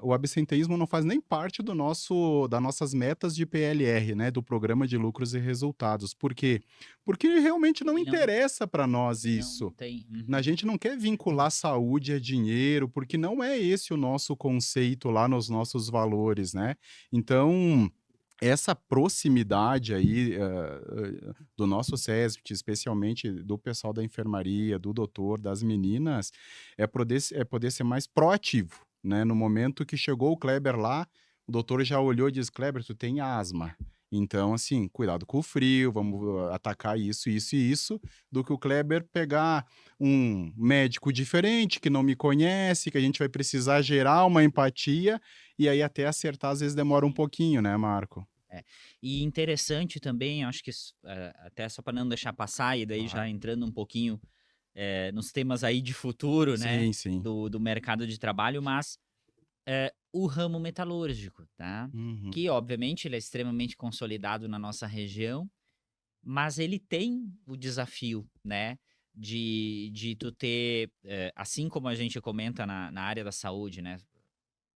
[SPEAKER 2] o absenteísmo não faz nem parte das nossas metas de PLR, né, do Programa de Lucros e Resultados. Por quê? Porque realmente não
[SPEAKER 1] E não
[SPEAKER 2] interessa para nós
[SPEAKER 1] não
[SPEAKER 2] isso.
[SPEAKER 1] tem
[SPEAKER 2] A
[SPEAKER 1] uhum.
[SPEAKER 2] gente não quer vincular saúde a dinheiro, porque não é esse o nosso conceito lá nos nossos valores, né. Então, essa proximidade aí, do nosso CESP, especialmente do pessoal da enfermaria, do doutor, das meninas, é poder ser mais proativo, né. No momento que chegou o Kleber lá, o doutor já olhou e diz: "Kleber, tu tem asma, então, assim, cuidado com o frio, vamos atacar isso, isso e isso", do que o Kleber pegar um médico diferente, que não me conhece, que a gente vai precisar gerar uma empatia, e aí até acertar às vezes demora um
[SPEAKER 1] Sim.
[SPEAKER 2] pouquinho, né, Marco?
[SPEAKER 1] É. E interessante também, acho que até só para não deixar passar, e daí já
[SPEAKER 2] Claro.
[SPEAKER 1] entrando um pouquinho nos temas aí de futuro, né,
[SPEAKER 2] Sim, sim.
[SPEAKER 1] do mercado de trabalho, mas o ramo metalúrgico, tá?
[SPEAKER 2] Uhum.
[SPEAKER 1] Que obviamente ele é extremamente consolidado na nossa região, mas ele tem o desafio, né, de tu ter, assim como a gente comenta na área da saúde, né,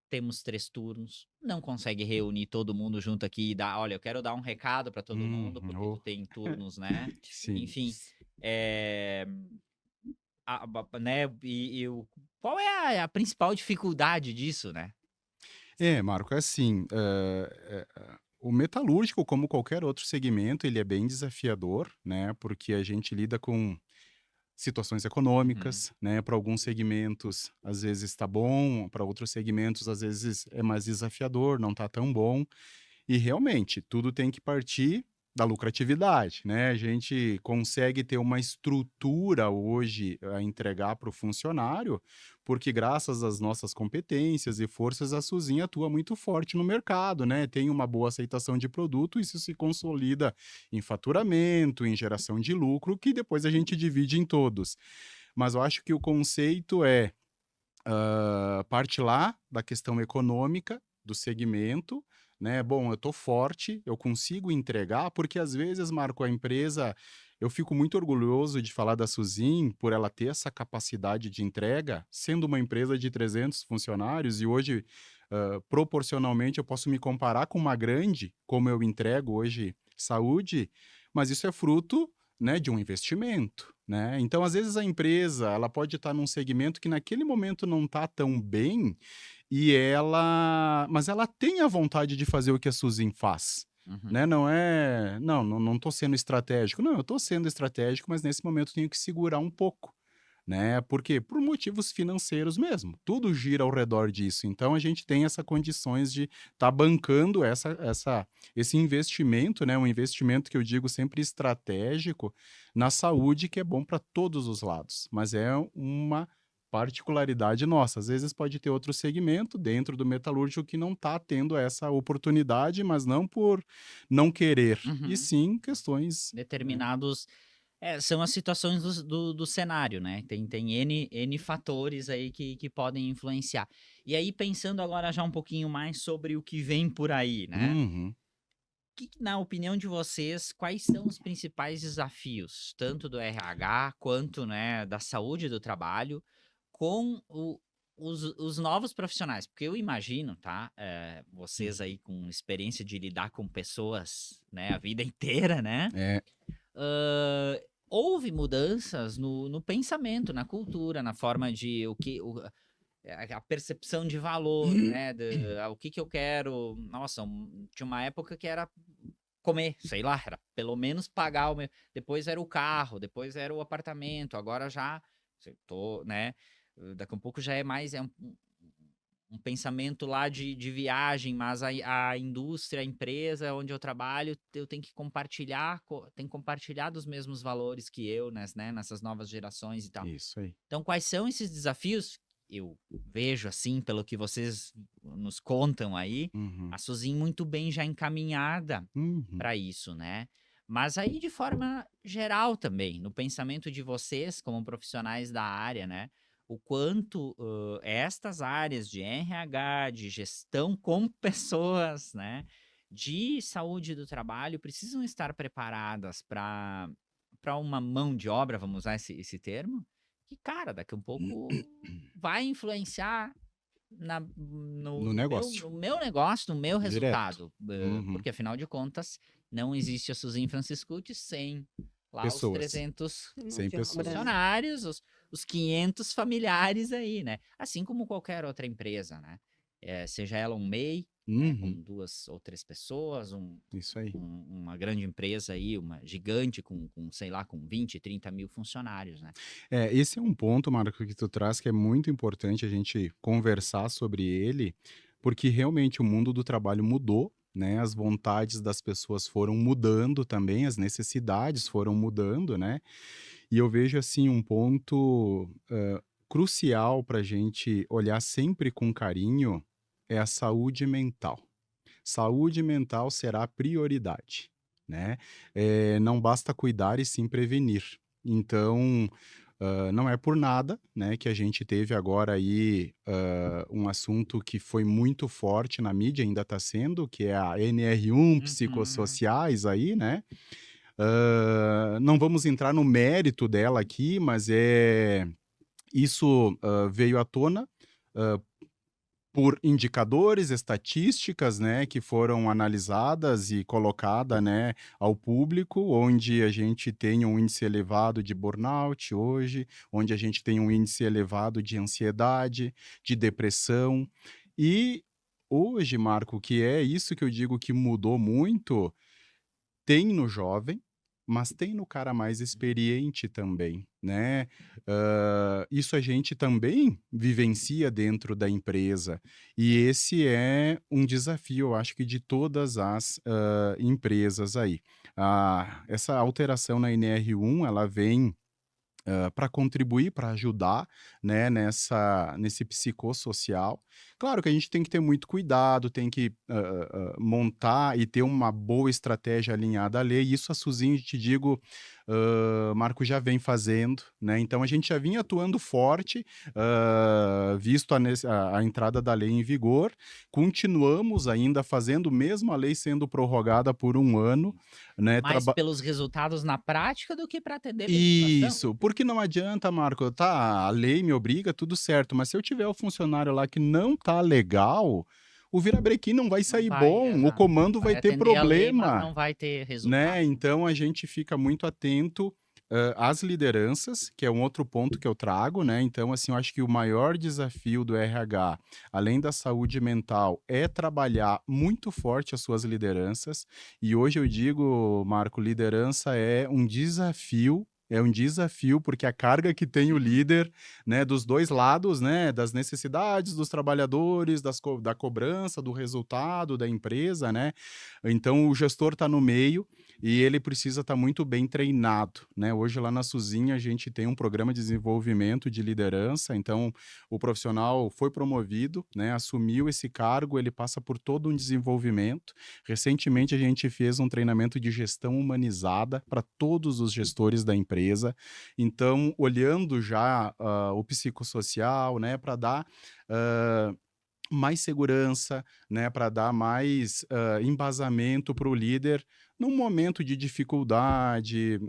[SPEAKER 1] temos 3 turnos, não consegue reunir todo mundo junto aqui e dar: "Olha, eu quero dar um recado para todo mundo", porque tu
[SPEAKER 2] Oh,
[SPEAKER 1] tem turnos, né.
[SPEAKER 2] sim.
[SPEAKER 1] Enfim, eh, né, qual é a principal dificuldade disso, né?
[SPEAKER 2] É, Marco, é assim, o metalúrgico, como qualquer outro segmento, ele é bem desafiador, né, porque a gente lida com situações
[SPEAKER 1] Uhum.
[SPEAKER 2] econômicas, né, para alguns segmentos às vezes está bom, para outros segmentos às vezes é mais desafiador, não está tão bom. E realmente, tudo tem que partir da lucratividade, né? A gente consegue ter uma estrutura hoje a entregar para o funcionário, porque graças às nossas competências e forças, a Suzin atua muito forte no mercado, né? Tem uma boa aceitação de produto, isso se consolida em faturamento, em geração de lucro, que depois a gente divide em todos. Mas eu acho que o conceito é parte lá da questão econômica do segmento, né? Bom, eu tô forte, eu consigo entregar, porque às vezes, Marco, a empresa, eu fico muito orgulhoso de falar da Suzin por ela ter essa capacidade de entrega, sendo uma empresa de 300 funcionários e hoje, proporcionalmente, eu posso me comparar com uma grande, como eu entrego hoje saúde, mas isso é fruto, né, de um investimento, né? Então, às vezes a empresa, ela pode estar num segmento que naquele momento não está tão bem mas ela tem a vontade de fazer o que a Suzin faz,
[SPEAKER 1] Uhum.
[SPEAKER 2] né? Não é, não tô sendo estratégico. Não, eu tô sendo estratégico, mas nesse momento eu tenho que segurar um pouco, né? Por quê? Por motivos financeiros mesmo. Tudo gira ao redor disso. Então a gente tem essa condições de estar bancando esse investimento, né? Um investimento que eu digo sempre estratégico na saúde, que é bom para todos os lados. Mas é uma particularidade nossa. Às vezes pode ter outro segmento dentro do metalúrgico que não está tendo essa oportunidade, mas não por não querer, e
[SPEAKER 1] Uhum.
[SPEAKER 2] sim questões, né?
[SPEAKER 1] Determinados são as situações do cenário, né, tem N fatores aí que podem influenciar. E aí pensando agora já um pouquinho mais sobre o que vem por aí, né,
[SPEAKER 2] Uhum.
[SPEAKER 1] que na opinião de vocês, quais são os principais desafios, tanto do RH quanto, né, da saúde do trabalho, com os novos profissionais? Porque eu imagino, tá, vocês
[SPEAKER 2] Uhum.
[SPEAKER 1] aí com experiência de lidar com pessoas, né, a vida inteira, né,
[SPEAKER 2] É.
[SPEAKER 1] hã, houve mudanças no pensamento, na cultura, na forma de a percepção de valor, né, o que que eu quero. Nossa, tinha uma época que era comer, sei lá, era pelo menos pagar o meu, depois era o carro, depois era o apartamento, agora já né, daqui a um pouco já é mais um pensamento lá de viagem, mas a indústria, a empresa onde eu trabalho, eu tenho que compartilhar, tem que compartilhar dos mesmos valores que eu, né, nessas novas gerações e tal.
[SPEAKER 2] Isso aí.
[SPEAKER 1] Então, quais são esses desafios? Eu vejo, assim, pelo que vocês nos contam aí,
[SPEAKER 2] Uhum.
[SPEAKER 1] a Suzin muito bem já encaminhada
[SPEAKER 2] Uhum.
[SPEAKER 1] para isso, né? Mas aí, de forma geral também, no pensamento de vocês como profissionais da área, né? O quanto estas áreas de RH, de gestão com pessoas, né? De saúde do trabalho precisam estar preparadas para uma mão de obra, vamos usar esse termo, que, cara, daqui a um pouco vai influenciar
[SPEAKER 2] No negócio,
[SPEAKER 1] no meu negócio, no meu
[SPEAKER 2] direto.
[SPEAKER 1] resultado.
[SPEAKER 2] Uhum.
[SPEAKER 1] Porque, afinal de contas, não existe a Suzin Franciscucci sem lá os
[SPEAKER 2] Pessoas,
[SPEAKER 1] 300
[SPEAKER 3] Mão
[SPEAKER 2] 100
[SPEAKER 3] de obra.
[SPEAKER 2] pessoas.
[SPEAKER 1] funcionários, os 500 familiares aí, né? Assim como qualquer outra empresa, né? Seja ela um MEI, né, com
[SPEAKER 2] Uhum.
[SPEAKER 1] 2 ou 3 pessoas,
[SPEAKER 2] Isso aí.
[SPEAKER 1] uma grande empresa aí, uma gigante sei lá, com 20, 30 mil funcionários, né?
[SPEAKER 2] Esse é um ponto, Marco, que tu traz que é muito importante a gente conversar sobre ele, porque realmente o mundo do trabalho mudou, né? As vontades das pessoas foram mudando também, as necessidades foram mudando, né? E eu vejo assim um ponto crucial para a gente olhar sempre com carinho é a saúde mental. Saúde mental será a prioridade, né? Não basta cuidar e sim prevenir. Então, não é por nada, né, que a gente teve agora aí um assunto que foi muito forte na mídia, ainda está sendo, que é a NR1
[SPEAKER 1] Uhum.
[SPEAKER 2] psicossociais aí, né? Não vamos entrar no mérito dela aqui, mas isso veio à tona por indicadores, estatísticas, né, que foram analisadas e colocada, né, ao público, onde a gente tem um índice elevado de burnout hoje, onde a gente tem um índice elevado de ansiedade, de depressão. E hoje, Marco, que é isso que eu digo que mudou muito, tem no jovem, mas tem no cara mais experiente também, né? Isso a gente também vivencia dentro da empresa. E esse é um desafio, eu acho que de todas as empresas aí. Essa alteração na NR1, ela vem para contribuir, para ajudar, né, nesse psicossocial. Claro que a gente tem que ter muito cuidado, tem que montar e ter uma boa estratégia alinhada à lei. Isso a Suzinho, te digo, Marco já vem fazendo, né? Então a gente já vinha atuando forte, visto a entrada da lei em vigor. Continuamos ainda fazendo, mesmo a lei sendo prorrogada por um ano, né?
[SPEAKER 1] Mais pelos resultados na prática do que para atender legislação.
[SPEAKER 2] Isso, porque não adianta, Marco, tá, a lei me obriga, tudo certo, mas se eu tiver o funcionário lá que não tá legal, o virabrequim não vai
[SPEAKER 1] Não
[SPEAKER 2] sair
[SPEAKER 1] vai,
[SPEAKER 2] bom, o
[SPEAKER 1] exato.
[SPEAKER 2] comando vai
[SPEAKER 1] Vai
[SPEAKER 2] ter
[SPEAKER 1] atender a lei, mas
[SPEAKER 2] problema,
[SPEAKER 1] não vai ter
[SPEAKER 2] né?
[SPEAKER 1] resultado.
[SPEAKER 2] Então a gente fica muito atento às lideranças, que é um outro ponto que eu trago, né? Então, assim, eu acho que o maior desafio do RH, além da saúde mental, é trabalhar muito forte as suas lideranças. E hoje eu digo, Marco, liderança é um desafio, porque a carga que tem o líder, né, dos dois lados, né, das necessidades dos trabalhadores, da cobrança, do resultado da empresa, né? Então o gestor está no meio e ele precisa estar muito bem treinado, né? Hoje lá na Suzinha a gente tem um programa de desenvolvimento de liderança, então o profissional foi promovido, né? Assumiu esse cargo, ele passa por todo um desenvolvimento. Recentemente a gente fez um treinamento de gestão humanizada para todos os gestores da empresa. Então, olhando já o psicossocial, né, para dar mais segurança, né, para dar mais embasamento para o líder num momento de dificuldade,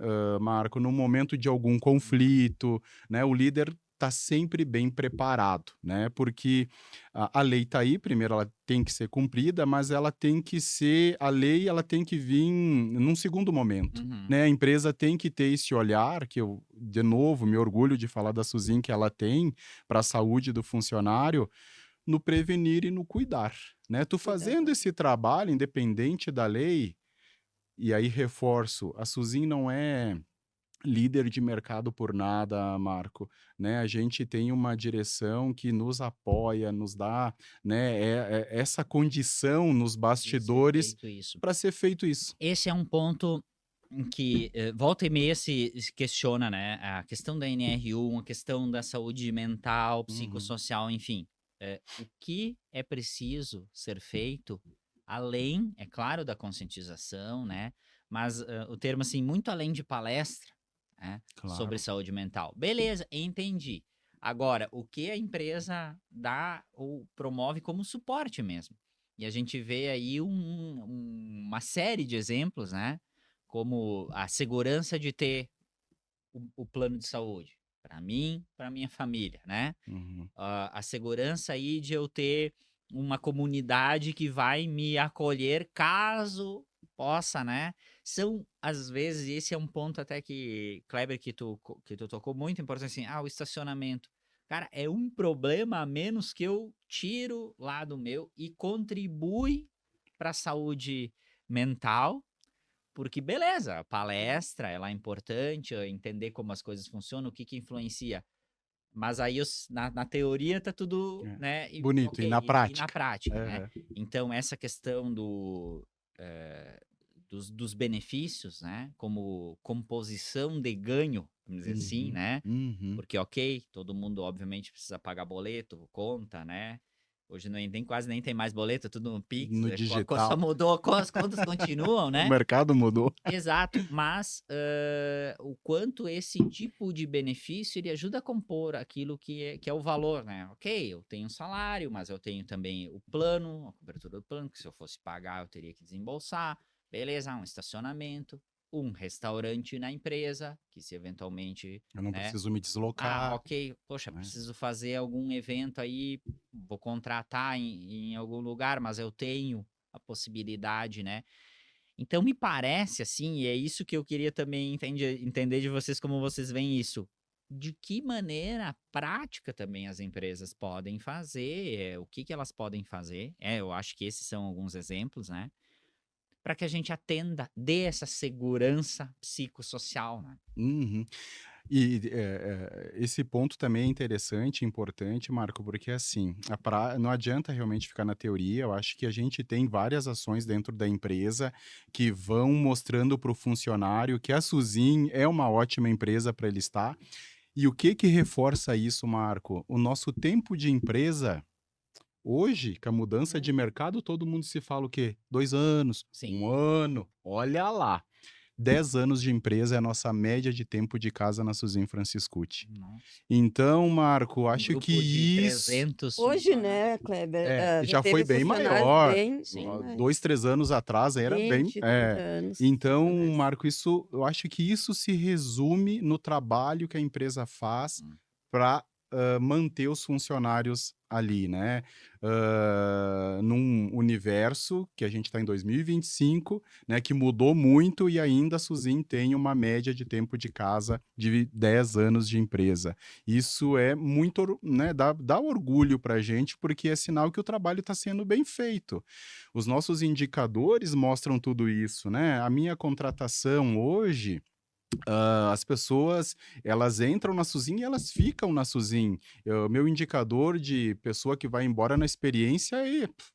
[SPEAKER 2] Marco, num momento de algum conflito, né, o líder estar sempre bem preparado, né? Porque a lei está aí, primeiro ela tem que ser cumprida, mas ela tem que ser, a lei ela tem que vir num segundo momento,
[SPEAKER 1] Uhum.
[SPEAKER 2] né? A empresa tem que ter esse olhar, que eu, de novo, me orgulho de falar da Suzin, que ela tem para a saúde do funcionário, no prevenir e no cuidar, né? Tu fazendo
[SPEAKER 3] Cuidado.
[SPEAKER 2] esse trabalho, independente da lei, e aí reforço, a Suzin não é líder de mercado por nada, Marco, né? A gente tem uma direção que nos apoia, nos dá, né, essa condição nos
[SPEAKER 1] De ser
[SPEAKER 2] bastidores
[SPEAKER 1] feito isso.
[SPEAKER 2] para ser feito isso.
[SPEAKER 1] Esse é um ponto em que volta e meia se questiona, né? A questão da NR1, a questão da saúde mental,
[SPEAKER 2] Uhum.
[SPEAKER 1] psicossocial, enfim. O que é preciso ser feito, além, é claro, da conscientização, né? Mas o termo, assim, muito além de palestra, né? Sobre
[SPEAKER 2] Claro.
[SPEAKER 1] saúde mental. Beleza, entendi. Agora, o que a empresa dá ou promove como suporte mesmo? E a gente vê aí uma série de exemplos, né? Como a segurança de ter o plano de saúde para mim, para minha família, né?
[SPEAKER 2] Uhum.
[SPEAKER 1] A segurança aí de eu ter uma comunidade que vai me acolher caso possa, né? São, às vezes, esse é um ponto até que, Kleber, que tu tocou muito importante, assim, o estacionamento. Cara, é um problema a menos que eu tiro lá do meu e contribui para a saúde mental, porque beleza, a palestra, ela é importante, entender como as coisas funcionam, o que que influencia, mas aí na teoria tá tudo,
[SPEAKER 2] É.
[SPEAKER 1] né,
[SPEAKER 2] Bonito. E
[SPEAKER 1] ok,
[SPEAKER 2] na
[SPEAKER 1] e na
[SPEAKER 2] prática?
[SPEAKER 1] prática, né?
[SPEAKER 2] Aham.
[SPEAKER 1] Então essa questão dos benefícios, né, como composição de ganho, vamos dizer assim,
[SPEAKER 2] Uhum.
[SPEAKER 1] né?
[SPEAKER 2] Uhum.
[SPEAKER 1] Porque ok, todo mundo obviamente precisa pagar boleto, conta, né? Hoje não tem, quase nem tem mais boleto, tudo no Pix,
[SPEAKER 2] No
[SPEAKER 1] só
[SPEAKER 2] digital.
[SPEAKER 1] mudou, as contas continuam,
[SPEAKER 2] O
[SPEAKER 1] né?
[SPEAKER 2] mercado mudou.
[SPEAKER 1] Exato, mas o quanto esse tipo de benefício ele ajuda a compor aquilo que é o valor, né? Ok, eu tenho um salário, mas eu tenho também o plano, a cobertura do plano, que se eu fosse pagar eu teria que desembolsar. Beleza, um estacionamento, um restaurante na empresa, que se eventualmente,
[SPEAKER 2] Eu não
[SPEAKER 1] né?
[SPEAKER 2] preciso me deslocar,
[SPEAKER 1] Ok, poxa,
[SPEAKER 2] né?
[SPEAKER 1] preciso fazer algum evento aí, vou contratar em algum lugar, mas eu tenho a possibilidade, né? Então me parece assim, e é isso que eu queria também entender de vocês, como vocês veem isso. De que maneira prática também as empresas podem fazer, o que que elas podem fazer. Eu acho que esses são alguns exemplos, né? Para que a gente atenda, dê essa segurança psicossocial, né?
[SPEAKER 2] Uhum. E esse ponto também é interessante, importante, Marco, porque assim, não adianta realmente ficar na teoria. Eu acho que a gente tem várias ações dentro da empresa que vão mostrando para o funcionário que a Suzin é uma ótima empresa para ele estar. E o que que reforça isso, Marco? O nosso tempo de empresa. Hoje, com a mudança de
[SPEAKER 3] Uhum.
[SPEAKER 2] mercado, todo mundo se fala o quê? 2 anos,
[SPEAKER 1] Sim.
[SPEAKER 2] 1 ano, olha lá. 10 anos de empresa é a nossa média de tempo de casa na Suzin Franciscucci.
[SPEAKER 1] Nossa.
[SPEAKER 2] Então, Marco,
[SPEAKER 1] Um
[SPEAKER 2] acho que
[SPEAKER 1] grupo de
[SPEAKER 2] isso
[SPEAKER 1] 300
[SPEAKER 3] Hoje,
[SPEAKER 1] funcionários.
[SPEAKER 3] né, Kleber,
[SPEAKER 2] já
[SPEAKER 3] já
[SPEAKER 2] foi
[SPEAKER 3] teve
[SPEAKER 2] bem
[SPEAKER 3] funcionários
[SPEAKER 2] maior.
[SPEAKER 3] bem
[SPEAKER 1] Sim.
[SPEAKER 2] 2, 3 anos atrás era bem.
[SPEAKER 3] 20, 30 anos,
[SPEAKER 2] Então,
[SPEAKER 3] funcionários.
[SPEAKER 2] Marco, eu acho que isso se resume no trabalho que a empresa faz
[SPEAKER 1] Uhum.
[SPEAKER 2] para manter os funcionários ali, né? Num universo que a gente está em 2025, né? Que mudou muito e ainda a Suzin tem uma média de tempo de casa de 10 anos de empresa. Isso é muito, né? Dá orgulho para a gente, porque é sinal que o trabalho está sendo bem feito. Os nossos indicadores mostram tudo isso, né? A minha contratação hoje. As pessoas, elas entram na Suzin e elas ficam na Suzin. Meu indicador de pessoa que vai embora na experiência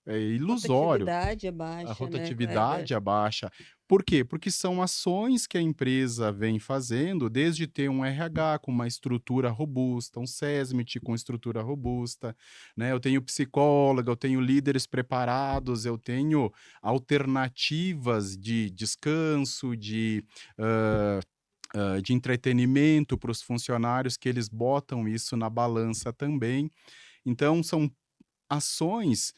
[SPEAKER 2] é ilusório.
[SPEAKER 3] Rotatividade é
[SPEAKER 2] A
[SPEAKER 3] baixa, né, Kleber?
[SPEAKER 2] rotatividade é baixa. Por quê? Porque são ações que a empresa vem fazendo, desde ter um RH com uma estrutura robusta, um SESMIT com estrutura robusta, né? Eu tenho psicóloga, eu tenho líderes preparados, eu tenho alternativas de descanso, de entretenimento para os funcionários, que eles botam isso na balança também. Então, são ações,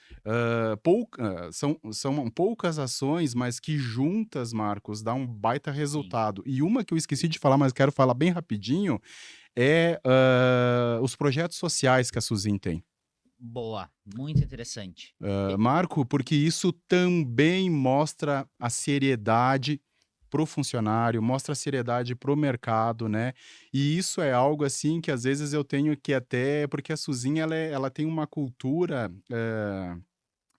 [SPEAKER 2] são poucas ações, mas que juntas, Marcos, dá um baita
[SPEAKER 1] Sim.
[SPEAKER 2] resultado. E uma que eu esqueci de falar, mas quero falar bem rapidinho, é os projetos sociais que a Suzin tem.
[SPEAKER 1] Boa, muito interessante.
[SPEAKER 2] Marco, porque isso também mostra a seriedade para o funcionário, mostra a seriedade para o mercado, né? E isso é algo assim que às vezes eu tenho que até, porque a Suzin ela tem uma cultura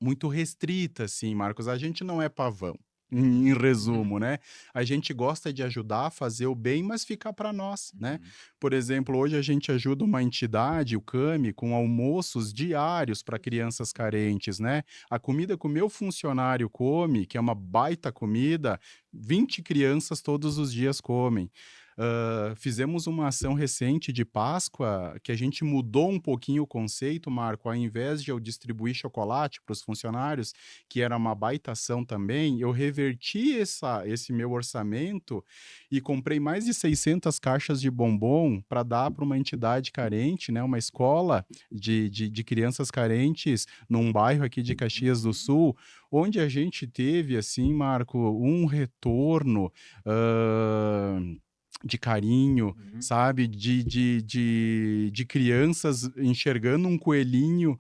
[SPEAKER 2] muito restrita, assim, Marcos. A gente não é pavão. Em
[SPEAKER 1] Uhum,
[SPEAKER 2] resumo, né? A gente gosta de ajudar, fazer o bem, mas ficar para nós, né?
[SPEAKER 1] uhum.
[SPEAKER 2] Por exemplo, hoje a gente ajuda uma entidade, o CAMI, com almoços diários para crianças carentes, né? A comida que o meu funcionário come, que é uma baita comida, 20 crianças todos os dias comem. Fizemos uma ação recente de Páscoa que a gente mudou um pouquinho o conceito, Marco. Ao invés de eu distribuir chocolate para os funcionários, que era uma baita ação também, eu reverti esse meu orçamento e comprei mais de 600 caixas de bombom para dar para uma entidade carente, né, uma escola de crianças carentes num bairro aqui de Caxias do
[SPEAKER 1] Uhum.
[SPEAKER 2] Sul, onde a gente teve, assim, Marco, um retorno de carinho,
[SPEAKER 1] Uhum.
[SPEAKER 2] sabe? De crianças enxergando um coelhinho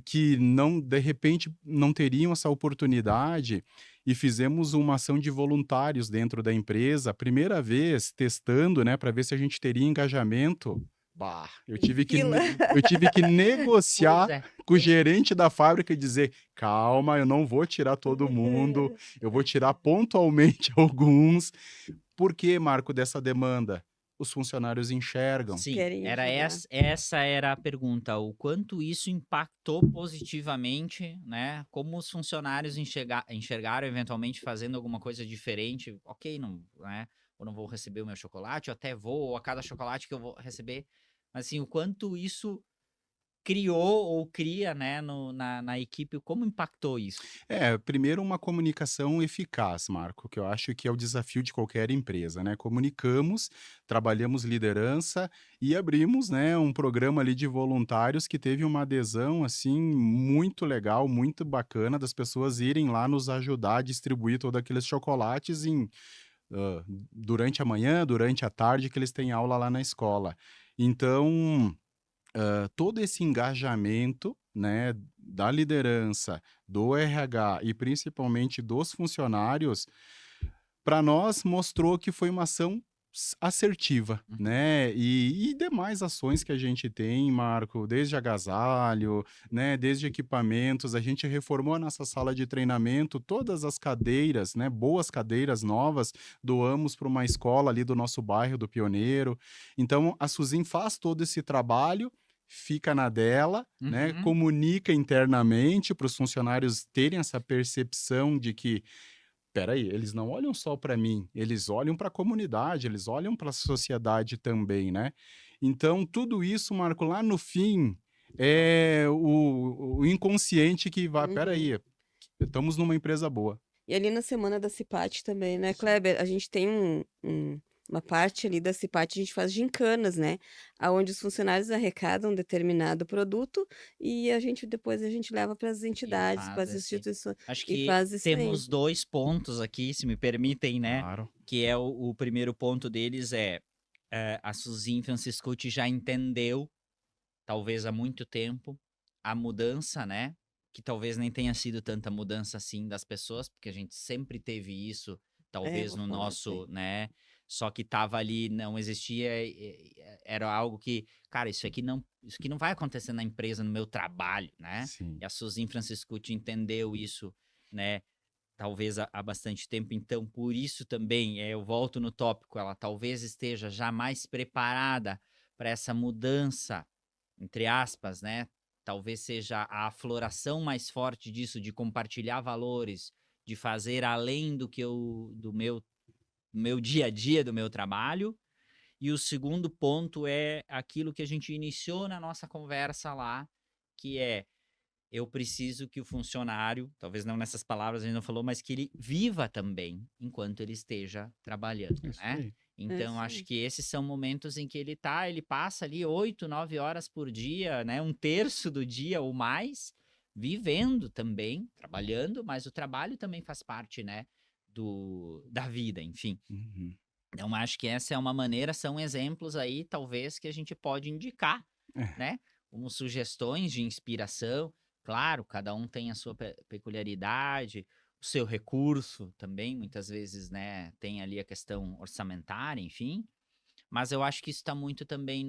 [SPEAKER 2] que não, de repente, não teriam essa oportunidade. E fizemos uma ação de voluntários dentro da empresa, a primeira vez testando, né, para ver se a gente teria engajamento. Bah,
[SPEAKER 3] Em fila.
[SPEAKER 2] eu tive que
[SPEAKER 1] Pois
[SPEAKER 2] negociar
[SPEAKER 1] é.
[SPEAKER 2] com o gerente da fábrica e dizer: calma, eu não vou tirar todo mundo, eu vou tirar pontualmente alguns. Por que, Marco, dessa demanda? Os funcionários enxergam.
[SPEAKER 1] Sim,
[SPEAKER 3] Querem
[SPEAKER 1] era
[SPEAKER 3] ajudar.
[SPEAKER 1] essa era a pergunta, o quanto isso impactou positivamente, né, como os funcionários enxergaram eventualmente fazendo alguma coisa diferente, ok, não, né, ou não vou receber o meu chocolate, ou até vou, ou a cada chocolate que eu vou receber, mas assim, o quanto isso criou ou cria, né, na equipe, como impactou isso?
[SPEAKER 2] Primeiro uma comunicação eficaz, Marco, que eu acho que é o desafio de qualquer empresa, né? Comunicamos, trabalhamos liderança e abrimos, né, um programa ali de voluntários que teve uma adesão, assim, muito legal, muito bacana das pessoas irem lá nos ajudar a distribuir todos aqueles chocolates durante a manhã, durante a tarde, que eles têm aula lá na escola. Então, todo esse engajamento, né, da liderança, do RH e principalmente dos funcionários, para nós mostrou que foi uma ação assertiva,
[SPEAKER 1] Uhum.
[SPEAKER 2] né? E demais ações que a gente tem, Marco, desde agasalho, né, desde equipamentos, a gente reformou a nossa sala de treinamento, todas as cadeiras, né, boas cadeiras novas, doamos para uma escola ali do nosso bairro do Pioneiro. Então, a Suzin faz todo esse trabalho, fica na dela, né,
[SPEAKER 1] Uhum.
[SPEAKER 2] comunica internamente para os funcionários terem essa percepção de que espera aí, eles não olham só para mim, eles olham para a comunidade, eles olham para a sociedade também, né. Então tudo isso, Marco, lá no fim, é o inconsciente que vai: "Espera
[SPEAKER 3] Uhum.
[SPEAKER 2] aí, estamos numa empresa boa".
[SPEAKER 3] E ali na semana da CIPAT também, né, Kleber? A gente tem uma parte ali da CIPAT, a gente faz gincanas, né? Aonde os funcionários arrecadam determinado produto e depois a gente leva para as
[SPEAKER 1] E
[SPEAKER 3] entidades, para
[SPEAKER 1] faz
[SPEAKER 3] as
[SPEAKER 1] esse
[SPEAKER 3] instituições
[SPEAKER 1] acho
[SPEAKER 3] e
[SPEAKER 1] que
[SPEAKER 3] faz isso aí.
[SPEAKER 1] temos 2 pontos aqui, se me permitem, né,
[SPEAKER 2] Claro.
[SPEAKER 1] que é o primeiro ponto deles a Suzin Franciscucci já entendeu, talvez há muito tempo, a mudança, né, que talvez nem tenha sido tanta mudança assim das pessoas, porque a gente sempre teve isso,
[SPEAKER 3] É,
[SPEAKER 1] talvez
[SPEAKER 3] vou
[SPEAKER 1] no
[SPEAKER 3] falar isso aí.
[SPEAKER 1] nosso, né, só que estava ali, não existia, era algo que, cara, isso aqui não vai acontecer na empresa, no meu trabalho, né.
[SPEAKER 2] Sim.
[SPEAKER 1] E a Suzin Franciscucci entendeu isso, né, talvez há bastante tempo, então por isso também, eu volto no tópico, ela talvez esteja já mais preparada para essa mudança, entre aspas, né, talvez seja a afloração mais forte disso, de compartilhar valores, de fazer além do meu dia a dia, do meu trabalho. E o segundo ponto é aquilo que a gente iniciou na nossa conversa lá, que é eu preciso que o funcionário, talvez não nessas palavras a gente não falou, mas que ele viva também enquanto ele esteja trabalhando,
[SPEAKER 2] Isso
[SPEAKER 1] né.
[SPEAKER 2] aí.
[SPEAKER 3] É
[SPEAKER 1] Então
[SPEAKER 3] isso
[SPEAKER 1] acho
[SPEAKER 3] aí.
[SPEAKER 1] que esses são momentos em que ele passa ali 8, 9 horas por dia, né, um terço do dia ou mais, vivendo também, trabalhando, mas o trabalho também faz parte, né, da vida, enfim.
[SPEAKER 2] Uhum.
[SPEAKER 1] Então, acho que essa é uma maneira, são exemplos aí, talvez, que a gente pode indicar,
[SPEAKER 2] É.
[SPEAKER 1] né? Como sugestões de inspiração. Claro, cada um tem a sua peculiaridade, o seu recurso também, muitas vezes, né? Tem ali a questão orçamentária, enfim. Mas eu acho que isso está muito também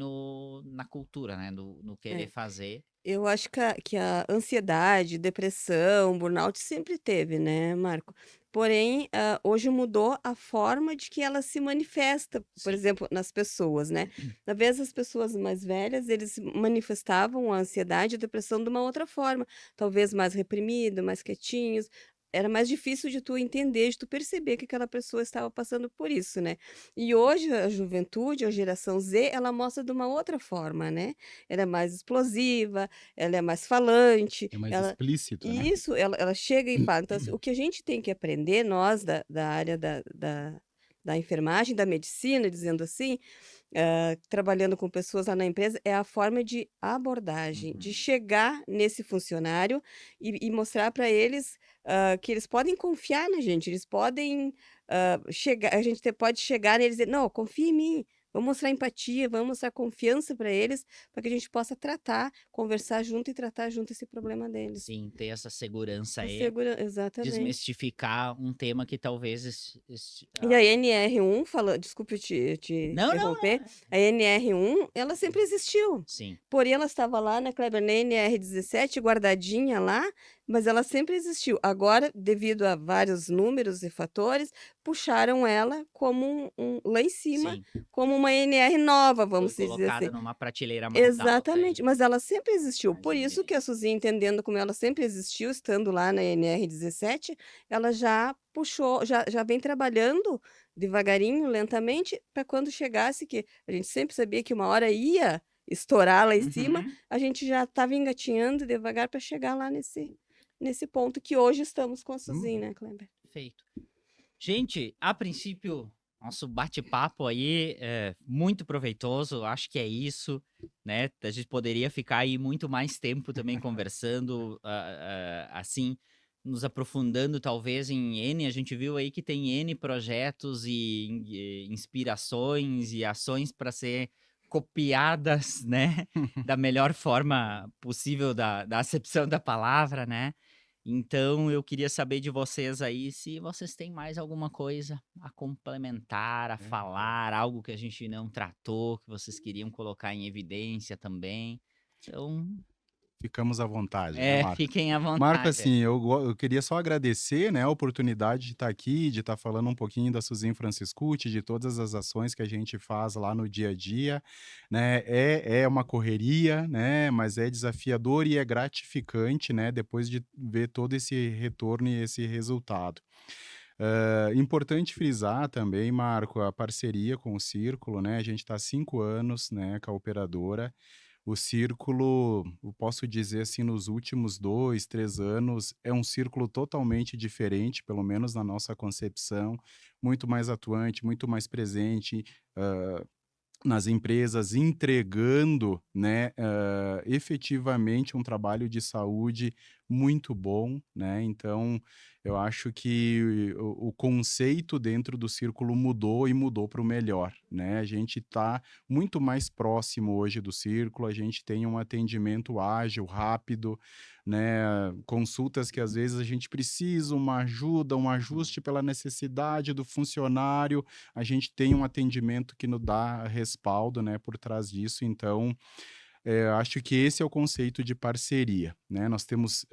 [SPEAKER 1] na cultura, né? No querer
[SPEAKER 3] É.
[SPEAKER 1] fazer.
[SPEAKER 3] Eu acho que a ansiedade, depressão, burnout sempre teve, né, Marco? Porém, hoje mudou a forma de que ela se manifesta, por
[SPEAKER 1] Sim.
[SPEAKER 3] exemplo, nas pessoas, né? Às vezes as pessoas mais velhas, eles manifestavam a ansiedade e a depressão de uma outra forma, talvez mais reprimido, mais quietinhos. Era mais difícil de tu entender, de tu perceber que aquela pessoa estava passando por isso, né? E hoje a juventude, a geração Z, ela mostra de uma outra forma, né? Ela é mais explosiva, ela é mais falante,
[SPEAKER 2] É mais
[SPEAKER 3] ela
[SPEAKER 2] explícito, né?
[SPEAKER 3] e isso, ela chega e fala. Então, assim, o que a gente tem que aprender, nós da área da enfermagem, da medicina, dizendo assim, trabalhando com pessoas lá na empresa, é a forma de abordagem, de
[SPEAKER 1] Uhum.
[SPEAKER 3] chegar nesse funcionário e mostrar para eles, que eles podem confiar na gente, eles podem, chegar a gente pode chegar neles e dizer: "Não, confia em mim". Vamos mostrar empatia, vamos mostrar confiança para eles, para que a gente possa tratar, conversar junto e tratar junto esse problema deles.
[SPEAKER 1] Sim, ter essa segurança
[SPEAKER 3] A
[SPEAKER 1] aí,
[SPEAKER 3] segura Exatamente.
[SPEAKER 1] desmistificar um tema que talvez
[SPEAKER 3] E a NR1 fala desculpe te
[SPEAKER 1] Não, não,
[SPEAKER 3] interromper,
[SPEAKER 1] não.
[SPEAKER 3] a NR1 ela sempre existiu,
[SPEAKER 1] Sim,
[SPEAKER 3] porém ela estava lá, né, Kleber, na NR17 guardadinha lá, mas ela sempre existiu. Agora, devido a vários números e fatores, puxaram ela como lá em cima,
[SPEAKER 1] sim.
[SPEAKER 3] como uma NR nova,
[SPEAKER 1] Foi
[SPEAKER 3] vamos se dizer
[SPEAKER 1] colocada
[SPEAKER 3] assim.
[SPEAKER 1] numa prateleira mais alta
[SPEAKER 3] Exatamente,
[SPEAKER 1] aí.
[SPEAKER 3] mas ela sempre existiu. Por isso
[SPEAKER 1] Imaginei.
[SPEAKER 3] que a Suzy, entendendo como ela sempre existiu, estando lá na NR17, ela já puxou, já vem trabalhando devagarinho, lentamente, para quando chegasse, que a gente sempre sabia que uma hora ia estourar lá em cima,
[SPEAKER 1] Uhum,
[SPEAKER 3] a gente já estava engatinhando devagar para chegar lá nesse ponto que hoje estamos com a Suzy,
[SPEAKER 2] Hum,
[SPEAKER 3] né, Kleber?
[SPEAKER 1] perfeito. Gente, a princípio, nosso bate-papo aí é muito proveitoso, acho que é isso, né? A gente poderia ficar aí muito mais tempo também conversando, assim, nos aprofundando talvez em N. A gente viu aí que tem N projetos e inspirações e ações para ser copiadas, né? Da melhor forma possível da acepção da palavra, né? Então, eu queria saber de vocês aí se vocês têm mais alguma coisa a complementar, a
[SPEAKER 2] é.
[SPEAKER 1] falar, algo que a gente não tratou, que vocês queriam colocar em evidência também. Então,
[SPEAKER 2] Ficamos à vontade, né, Marco?
[SPEAKER 1] fiquem à
[SPEAKER 2] Marco,
[SPEAKER 1] vontade.
[SPEAKER 2] assim, eu queria só agradecer, né, a oportunidade de estar aqui, de estar falando um pouquinho da Suzin Franciscucci, de todas as ações que a gente faz lá no dia a dia, né? É uma correria, né, mas é desafiador e é gratificante, né, depois de ver todo esse retorno e esse resultado. Importante frisar também, Marco, a parceria com o Círculo, né? A gente está há 5 anos, né, com a operadora. O Círculo, eu posso dizer assim, nos últimos 2, 3 anos, é um círculo totalmente diferente, pelo menos na nossa concepção, muito mais atuante, muito mais presente, nas empresas, entregando, né, efetivamente um trabalho de saúde muito bom, né. Então, eu acho que o conceito dentro do círculo mudou e mudou para o melhor, né. A gente está muito mais próximo hoje do círculo, a gente tem um atendimento ágil, rápido, né, consultas que às vezes a gente precisa uma ajuda, um ajuste pela necessidade do funcionário, a gente tem um atendimento que nos dá respaldo, né, por trás disso. Então, acho que esse é o conceito de parceria, né. Nós temos,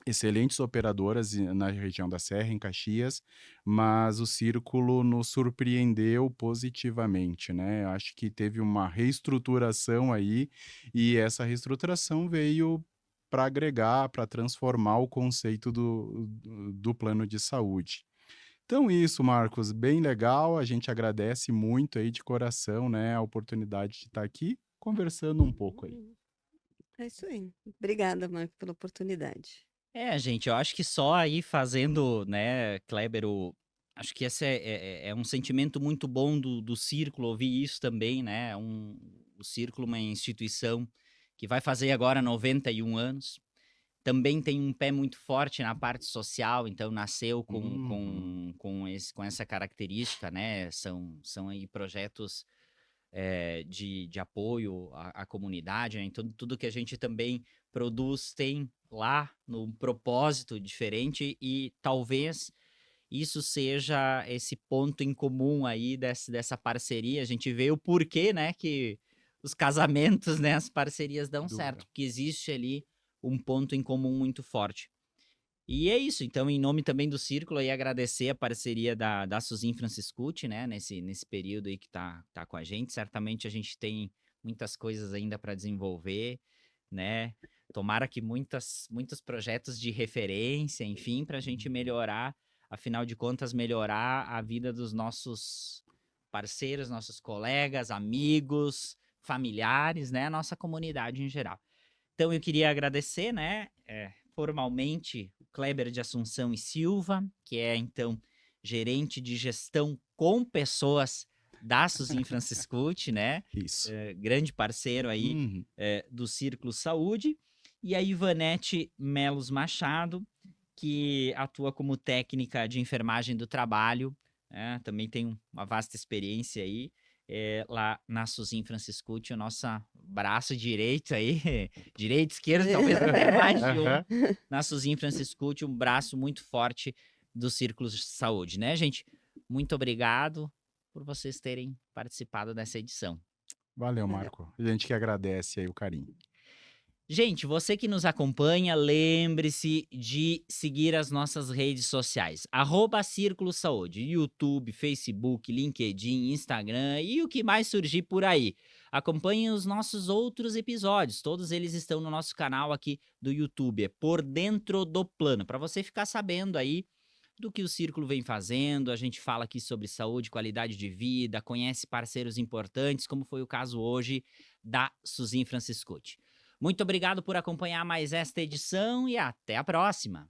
[SPEAKER 2] excelentes operadoras na região da Serra, em Caxias, mas o Círculo nos surpreendeu positivamente, né. Acho que teve uma reestruturação aí, e essa reestruturação veio para agregar, para transformar o conceito do plano de saúde. Então isso, Marcos, bem legal, a gente agradece muito aí de coração, né, a oportunidade de estar aqui conversando um pouco aí.
[SPEAKER 3] Uhum. É isso aí. Obrigada, Marco, pela oportunidade.
[SPEAKER 1] É, gente, eu acho que só aí fazendo, né, Kleber, acho que esse é um sentimento muito bom do Círculo, ouvir isso também, né? O Círculo, uma instituição que vai fazer agora 91 anos. também tem um pé muito forte na parte social, então nasceu
[SPEAKER 2] Uhum.
[SPEAKER 1] com essa característica, né? São aí projetos de apoio à comunidade, né? Então, tudo que a gente também produz tem lá no propósito diferente e talvez isso seja esse ponto em comum aí dessa parceria. A gente vê o porquê, né, que os casamentos, né, as parcerias dão certo,
[SPEAKER 2] Dúvida.
[SPEAKER 1] porque existe ali um ponto em comum muito forte. E é isso, então, em nome também do Círculo, aí agradecer a parceria da Suzin Franciscucci, né, nesse período aí que tá com a gente. Certamente a gente tem muitas coisas ainda para desenvolver, né? Tomara que muitos projetos de referência, enfim, para a gente melhorar, afinal de contas, melhorar a vida dos nossos parceiros, nossos colegas, amigos, familiares, né? A nossa comunidade em geral. Então eu queria agradecer, né, formalmente, o Kleber de Assunção e Silva, que é então gerente de gestão com pessoas da Suzin Franciscucci, né?
[SPEAKER 2] Isso.
[SPEAKER 1] Grande parceiro aí
[SPEAKER 2] Uhum.
[SPEAKER 1] do Círculo Saúde, e a Ivanete Melos Machado, que atua como técnica de enfermagem do trabalho, né? Também tem uma vasta experiência aí lá na Suzin Franciscucci, o nosso braço direito aí, direito, esquerdo, talvez até mais de um,
[SPEAKER 2] Aham.
[SPEAKER 1] na Suzin Franciscucci, um braço muito forte do Círculo de Saúde, né, gente? Muito obrigado por vocês terem participado dessa edição.
[SPEAKER 2] Valeu,
[SPEAKER 3] Valeu.
[SPEAKER 2] Marco. A gente que agradece aí o carinho.
[SPEAKER 1] Gente, você que nos acompanha, lembre-se de seguir as nossas redes sociais. @Círculo Saúde, YouTube, Facebook, LinkedIn, Instagram e o que mais surgir por aí. Acompanhem os nossos outros episódios, todos eles estão no nosso canal aqui do YouTube, é Por Dentro do Plano, para você ficar sabendo aí do que o Círculo vem fazendo. A gente fala aqui sobre saúde, qualidade de vida, conhece parceiros importantes, como foi o caso hoje da Suzin Franciscucci. Muito obrigado por acompanhar mais esta edição e até a próxima!